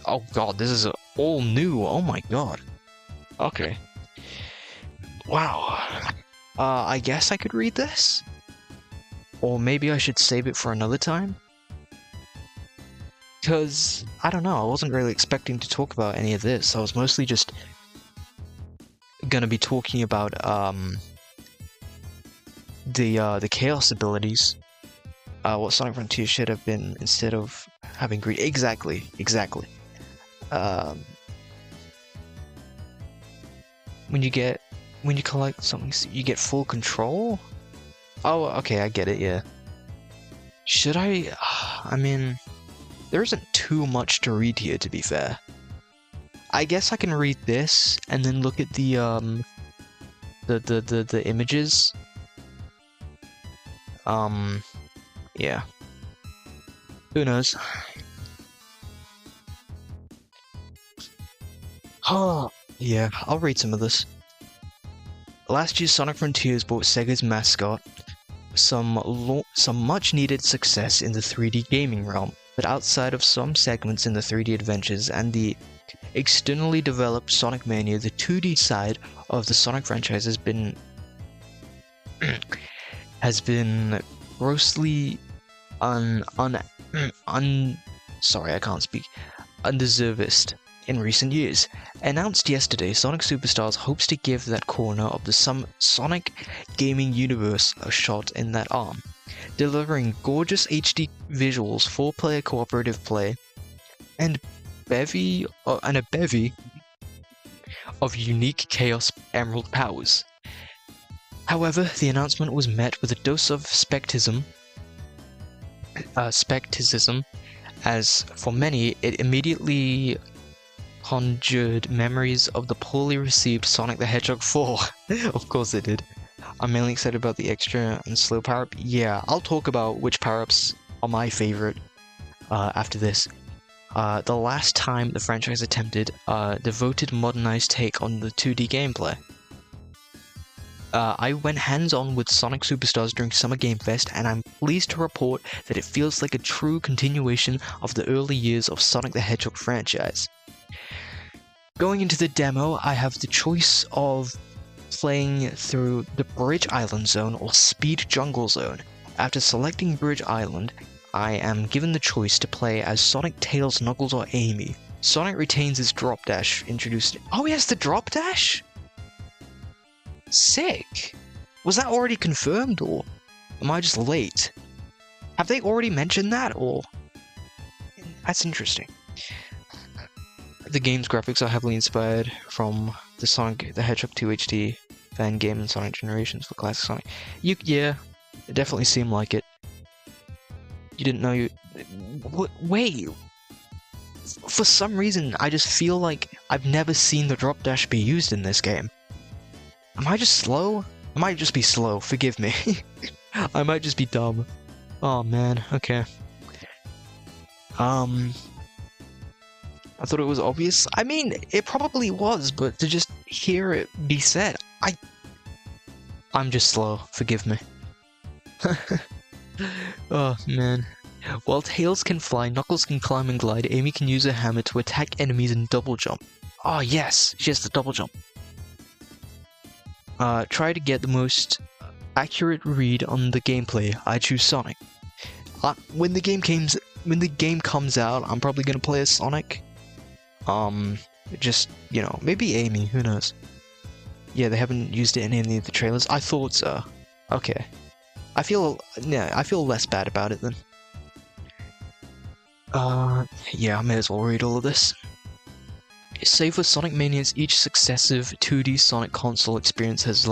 Oh god, this is all new, oh my god. Okay. Wow. I guess I could read this? Or maybe I should save it for another time? Because, I don't know, I wasn't really expecting to talk about any of this. I was mostly just gonna be talking about, the Chaos abilities. What Sonic Frontiers should have been instead of having greed. Exactly. When you collect something, you get full control? Oh, okay, I get it, yeah. Should I? I mean, there isn't too much to read here, to be fair. I guess I can read this and then look at the images. Yeah. Who knows? Oh, yeah, I'll read some of this. Last year, Sonic Frontiers brought Sega's mascot some much-needed success in the 3D gaming realm, but outside of some segments in the 3D adventures and the externally developed Sonic Mania, the 2D side of the Sonic franchise has been grossly undeserved in recent years. Announced yesterday, Sonic Superstars hopes to give that corner of the Sonic gaming universe a shot in that arm, delivering gorgeous HD visuals, 4-player cooperative play, and a bevy of unique Chaos Emerald powers. However, the announcement was met with a dose of skepticism, as for many, it immediately conjured memories of the poorly received Sonic the Hedgehog 4. Of course it did. I'm mainly excited about the extra and slow power-up. Yeah, I'll talk about which power-ups are my favorite after this. The last time the franchise attempted a devoted modernized take on the 2D gameplay. I went hands-on with Sonic Superstars during Summer Game Fest, and I'm pleased to report that it feels like a true continuation of the early years of Sonic the Hedgehog franchise. Going into the demo, I have the choice of playing through the Bridge Island Zone or Speed Jungle Zone. After selecting Bridge Island, I am given the choice to play as Sonic, Tails, Knuckles, or Amy. Sonic retains his drop dash introduced. Oh, he has the drop dash? Sick! Was that already confirmed, or am I just late? Have they already mentioned that, or... That's interesting. The game's graphics are heavily inspired from the Sonic the Hedgehog 2 HD fan game and Sonic Generations for classic Sonic. Yeah, it definitely seemed like it. You didn't know you... Wait! For some reason, I just feel like I've never seen the drop dash be used in this game. Am I just slow? I might just be slow, forgive me. I might just be dumb. Oh man, okay. I thought it was obvious. I mean, it probably was, but to just hear it be said, I'm just slow, forgive me. Oh man. While Tails can fly, Knuckles can climb and glide, Amy can use a hammer to attack enemies and double jump. Oh yes, she has the double jump. Try to get the most accurate read on the gameplay. I choose Sonic. When the game comes out, I'm probably gonna play as Sonic. Just, you know, maybe Amy, who knows. Yeah, they haven't used it in any of the trailers. I thought so. Okay. I feel less bad about it then. Yeah, I may as well read all of this. Save for Sonic Mania's, each successive 2D Sonic console experience has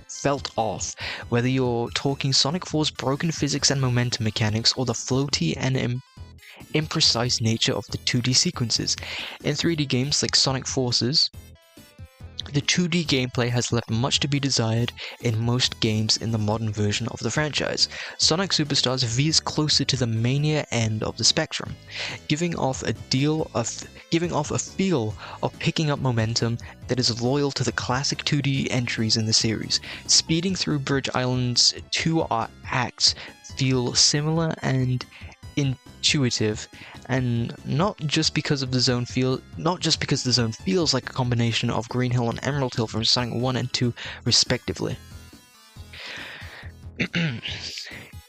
felt off, whether you're talking Sonic 4's broken physics and momentum mechanics, or the floaty and imprecise nature of the 2D sequences. In 3D games like Sonic Forces, the 2D gameplay has left much to be desired in most games in the modern version of the franchise. Sonic Superstars veers closer to the Mania end of the spectrum, giving off a feel of picking up momentum that is loyal to the classic 2D entries in the series. Speeding through Bridge Island's 2 acts feel similar and intuitive, and not just because the zone feels like a combination of Green Hill and Emerald Hill from Sonic 1 and 2 respectively.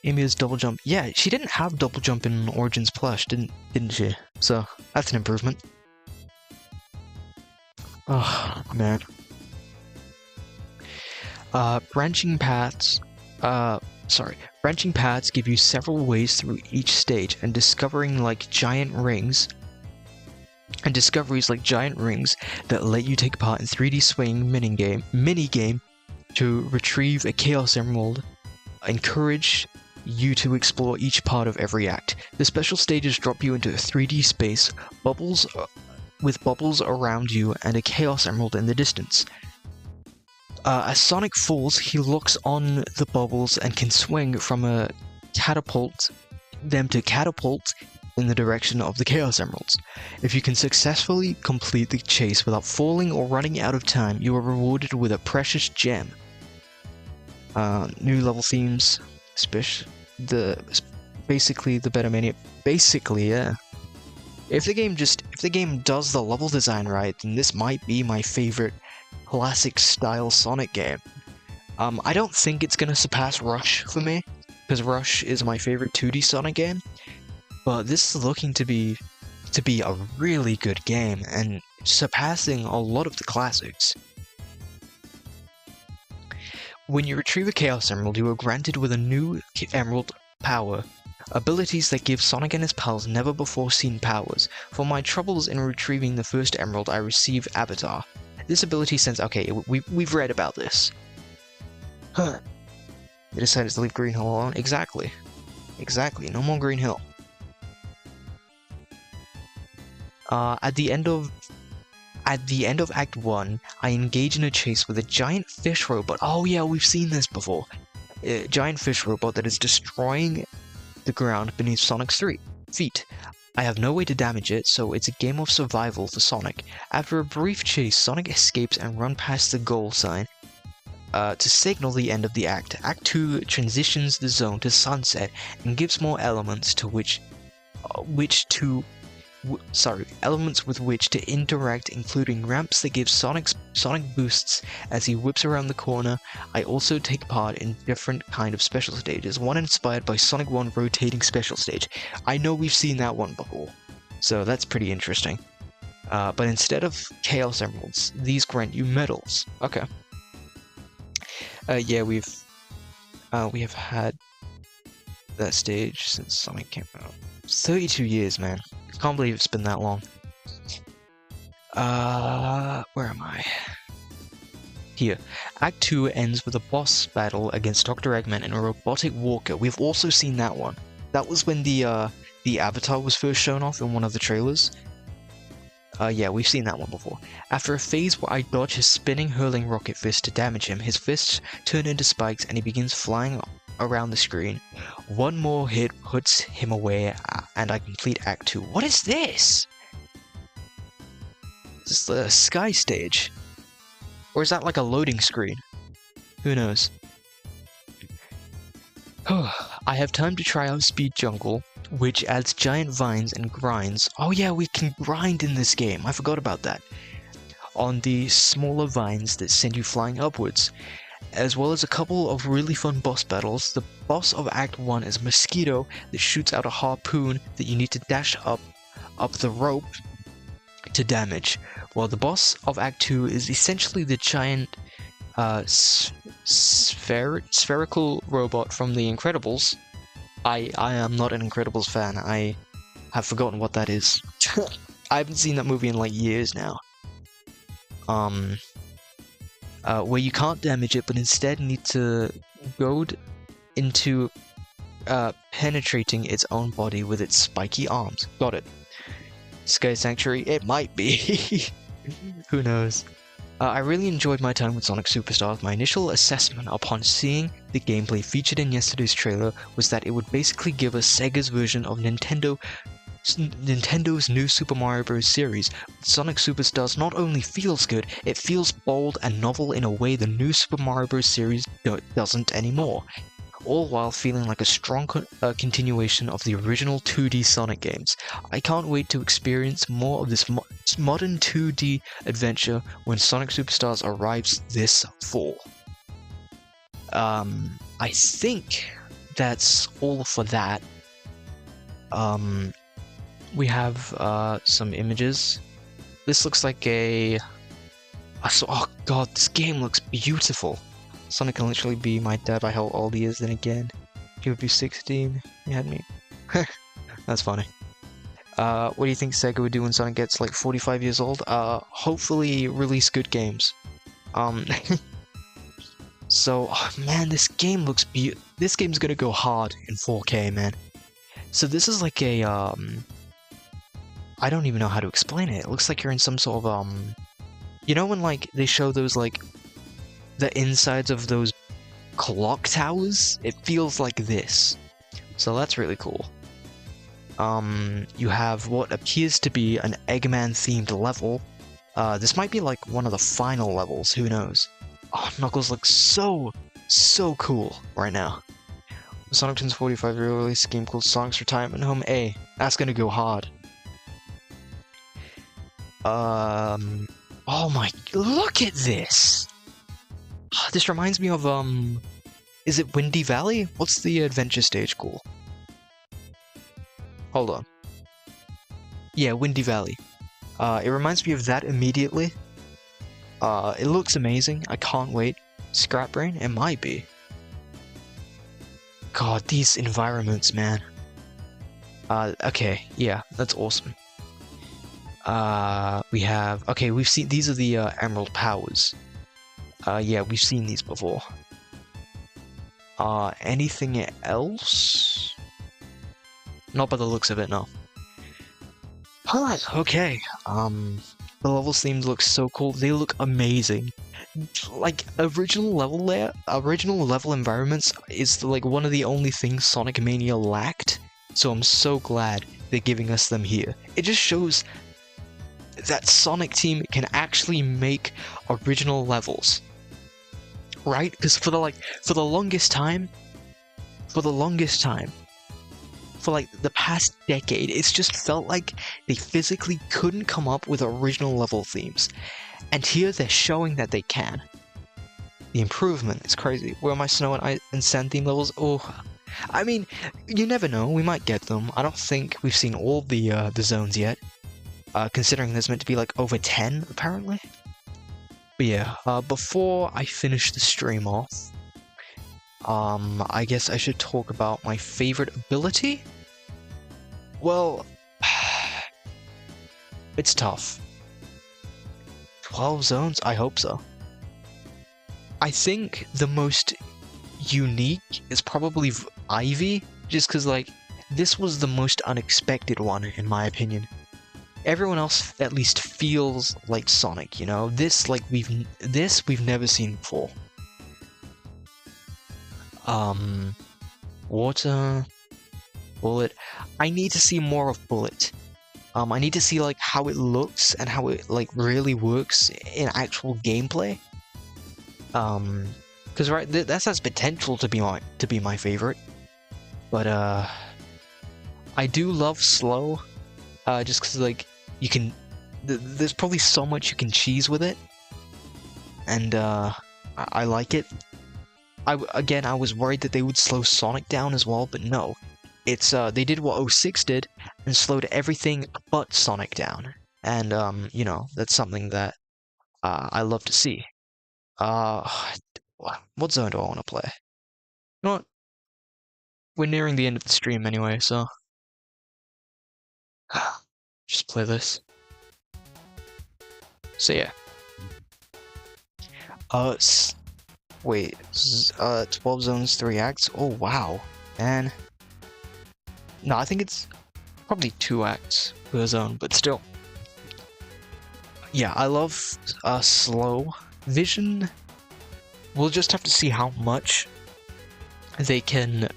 Amy's double jump. Yeah, she didn't have double jump in Origins Plush, didn't she? So that's an improvement. Oh man. Branching paths give you several ways through each stage, and discoveries like giant rings that let you take part in 3D swing minigame to retrieve a Chaos Emerald encourage you to explore each part of every act. The special stages drop you into a 3D space, with bubbles around you and a Chaos Emerald in the distance. As Sonic falls, he locks on the bubbles and can swing from them to catapult in the direction of the Chaos Emeralds. If you can successfully complete the chase without falling or running out of time, you are rewarded with a precious gem. New level themes, basically the better mania. Basically, yeah. If the game does the level design right, then this might be my favorite classic style Sonic game. I don't think it's gonna surpass Rush for me, because Rush is my favorite 2D Sonic game, but this is looking to be a really good game and surpassing a lot of the classics. When you retrieve a Chaos Emerald, you are granted with a new Emerald power, abilities that give Sonic and his pals never before seen powers. For my troubles in retrieving the first Emerald, I received Avatar. This ability sends... Okay, we've read about this. Huh. They decided to leave Green Hill alone? Exactly. Exactly, no more Green Hill. At the end of Act 1, I engage in a chase with a giant fish robot. Oh yeah, we've seen this before. A giant fish robot that is destroying the ground beneath Sonic's feet. I have no way to damage it, so it's a game of survival for Sonic. After a brief chase, Sonic escapes and runs past the goal sign to signal the end of the act. Act 2 transitions the zone to sunset and gives more elements with which to interact, including ramps that give Sonic boosts as he whips around the corner. I also take part in different kind of special stages, one inspired by Sonic 1 rotating special stage. I know we've seen that one before, so that's pretty interesting. But instead of Chaos Emeralds, these grant you medals. Okay. Yeah, we have had that stage since Sonic came out. 32 years, man. Can't believe it's been that long. Where am I? Here. Act 2 ends with a boss battle against Dr. Eggman and a robotic walker. We've also seen that one. That was when the avatar was first shown off in one of the trailers. Yeah, we've seen that one before. After a phase where I dodge his spinning, hurling rocket fist to damage him, his fists turn into spikes and he begins flying around the screen. One more hit puts him away, and I complete Act 2. What is this? Is this the sky stage? Or is that like a loading screen? Who knows? I have time to try out Speed Jungle, which adds giant vines and grinds. Oh yeah, we can grind in this game. I forgot about that. On the smaller vines that send you flying upwards, as well as a couple of really fun boss battles. The boss of Act 1 is Mosquito that shoots out a harpoon that you need to dash up the rope to damage, while the boss of Act 2 is essentially the giant spherical robot from The Incredibles. I am not an Incredibles fan. I have forgotten what that is. I haven't seen that movie in like years now. Where you can't damage it, but instead need to goad into penetrating its own body with its spiky arms. Got it. Sky Sanctuary? It might be. Who knows? I really enjoyed my time with Sonic Superstars. My initial assessment upon seeing the gameplay featured in yesterday's trailer was that it would basically give us Sega's version of Nintendo's new Super Mario Bros. Series. Sonic Superstars not only feels good, it feels bold and novel in a way the new Super Mario Bros. Series doesn't anymore. All while feeling like a strong continuation of the original 2D Sonic games. I can't wait to experience more of this modern 2D adventure when Sonic Superstars arrives this fall. I think that's all for that. We have some images. This looks like oh god, this game looks beautiful. Sonic can literally be my dad by how old he is, then again, he would be 16, he had me. That's funny. What do you think Sega would do when Sonic gets like 45 years old? Hopefully release good games. So, oh, man, this game looks this game's gonna go hard in 4K, man. So this is like a, I don't even know how to explain it. It looks like you're in some sort of, you know when like they show those like the insides of those clock towers? It feels like this. So that's really cool. You have what appears to be an Eggman themed level. This might be like one of the final levels, who knows? Oh, Knuckles looks so cool right now. Sonic turns 45 release game called Sonic's Retirement Home. Hey, that's gonna go hard. Oh my, look at this! This reminds me of, is it Windy Valley? What's the adventure stage called? Hold on. Yeah, Windy Valley. It reminds me of that immediately. It looks amazing. I can't wait. Scrap Brain? It might be. God, these environments, man. Okay, yeah, that's awesome. We have... Okay, we've seen... These are the, Emerald Powers. Yeah, we've seen these before. Anything else? Not by the looks of it, no. Okay, the levels themes look so cool. They look amazing. Like, original level environments is like one of the only things Sonic Mania lacked, so I'm so glad they're giving us them here. It just shows that Sonic Team can actually make original levels. Right? Because for the longest time, for like the past decade, it's just felt like they physically couldn't come up with original level themes. And here they're showing that they can. The improvement is crazy. Where are my snow and sand theme levels? Oh, I mean, you never know, we might get them. I don't think we've seen all the zones yet. Considering there's meant to be like over 10, apparently. But yeah, before I finish the stream off, I guess I should talk about my favorite ability? Well, it's tough. 12 zones? I hope so. I think the most unique is probably Ivy, just because, like, this was the most unexpected one, in my opinion. Everyone else at least feels like Sonic, you know? This, like, we've never seen before. Water, Bullet. I need to see more of Bullet. I need to see, like, how it looks and how it, like, really works in actual gameplay. Because right, that has potential to be my favorite. But I do love Slow, just because, like, you can. There's probably so much you can cheese with it, and I like it. Again, I was worried that they would slow Sonic down as well, but no. It's they did what 06 did and slowed everything but Sonic down, and you know, that's something that I love to see. What zone do I want to play? You know what? We're nearing the end of the stream anyway, so just play this. So yeah. Wait, 12 zones, 3 acts? Oh wow, man. No, I think it's probably 2 acts per zone, but still. Yeah, I love Slow. Vision, we'll just have to see how much they can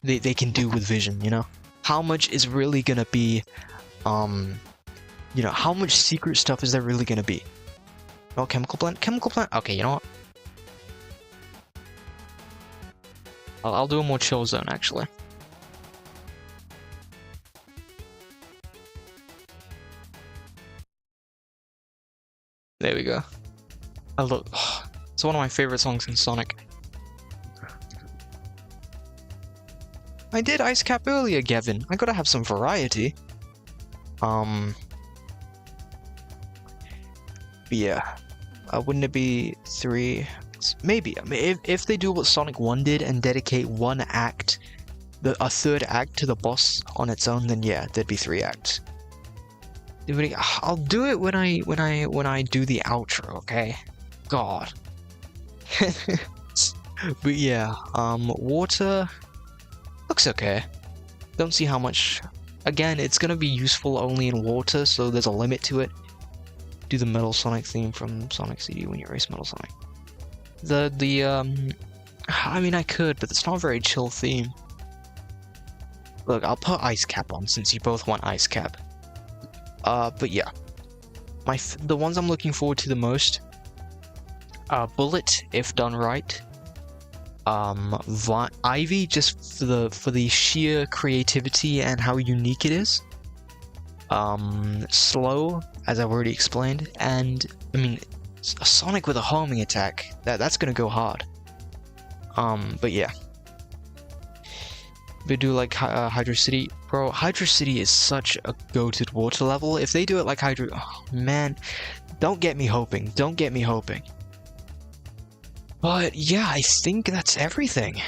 do with Vision, you know? How much is really gonna be, you know, how much secret stuff is there really gonna be? Oh, Chemical Plant? Chemical Plant? Okay, you know what? I'll do a more chill zone, actually. There we go. It's one of my favorite songs in Sonic. I did Ice Cap earlier, Gavin. I gotta have some variety. But yeah. Wouldn't it be 3? Maybe. I mean, if they do what Sonic 1 did and dedicate one act, a third act to the boss on its own, then yeah, there'd be 3 acts. I'll do it when I do the outro, okay? God. But yeah, water looks okay. Don't see how much. Again, it's gonna be useful only in water, so there's a limit to it. Do the Metal Sonic theme from Sonic CD when you race Metal Sonic. I mean, I could, but it's not a very chill theme. Look, I'll put Ice Cap on since you both want Ice Cap. But yeah, the ones I'm looking forward to the most, Bullet, if done right. Ivy, just for the sheer creativity and how unique it is. Slow, as I've already explained, and I mean, a Sonic with a homing attack. That's gonna go hard. But yeah. They do like Hydro City. Bro, Hydro City is such a goated water level. If they do it like Hydro... Oh, man. Don't get me hoping. Don't get me hoping. But yeah, I think that's everything.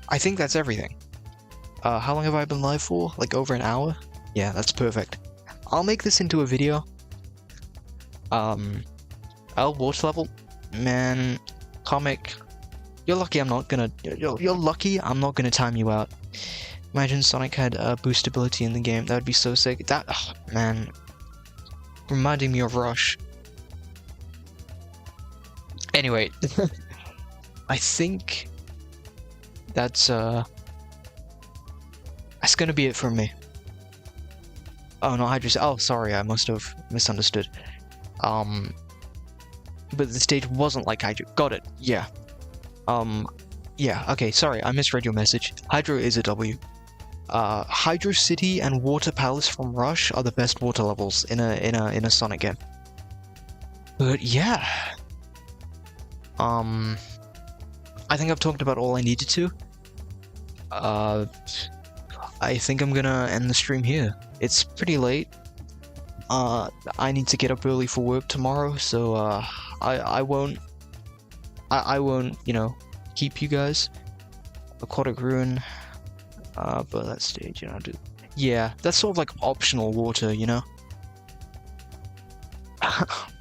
I think that's everything. How long have I been live for? Like over an hour? Yeah, that's perfect. I'll make this into a video. Water level? Man, comic... You're lucky I'm not gonna time you out. Imagine Sonic had boost ability in the game. That would be so sick. That, oh, man, reminding me of Rush. Anyway, I think that's gonna be it from me. Oh no, Hydra. Oh, sorry, I must have misunderstood. But the stage wasn't like Hydra. Got it. Yeah. Yeah, okay, sorry, I misread your message. Hydro is a W. Hydro City and Water Palace from Rush are the best water levels in a Sonic game. But yeah. I think I've talked about all I needed to. I think I'm gonna end the stream here. It's pretty late. I need to get up early for work tomorrow, so I won't, you know, keep you guys. Aquatic Ruin, but that stage, you know, yeah, that's sort of like optional water, you know.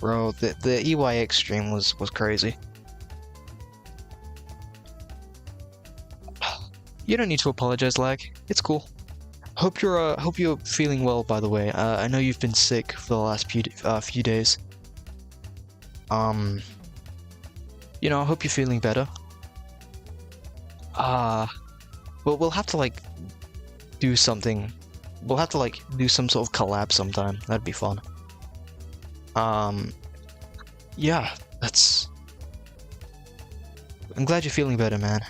Bro, the EYX stream was crazy. You don't need to apologize, Lag. It's cool. Hope you're feeling well, by the way. I know you've been sick for the last few days. You know, I hope you're feeling better. Well, we'll have to like do something. We'll have to like do some sort of collab sometime. That'd be fun. Yeah, I'm glad you're feeling better, man.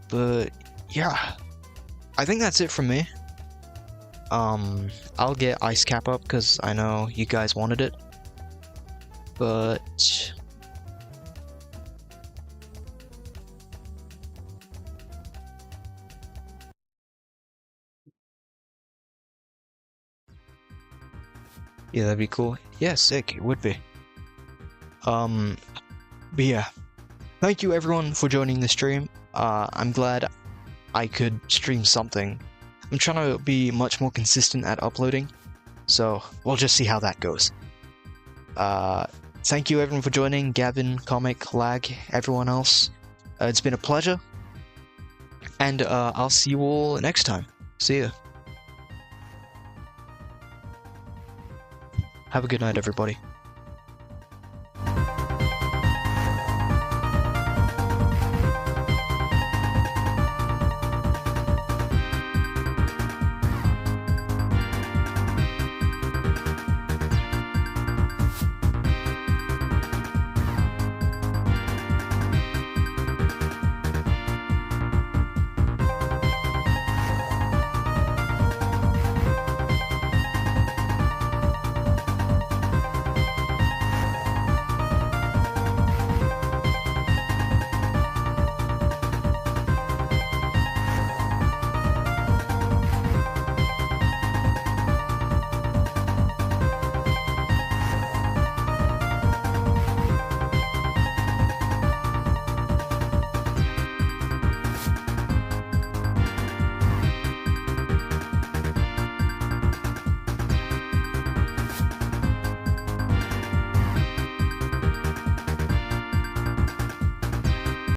But yeah, I think that's it from me. I'll get Ice Cap up because I know you guys wanted it. But yeah, that'd be cool. Yeah, sick, it would be. But yeah, thank you everyone for joining the stream. I'm glad I could stream something. I'm trying to be much more consistent at uploading, so we'll just see how that goes. Thank you everyone for joining, Gavin, Comic, Lag, everyone else. It's been a pleasure, and I'll see you all next time. See ya. Have a good night, everybody.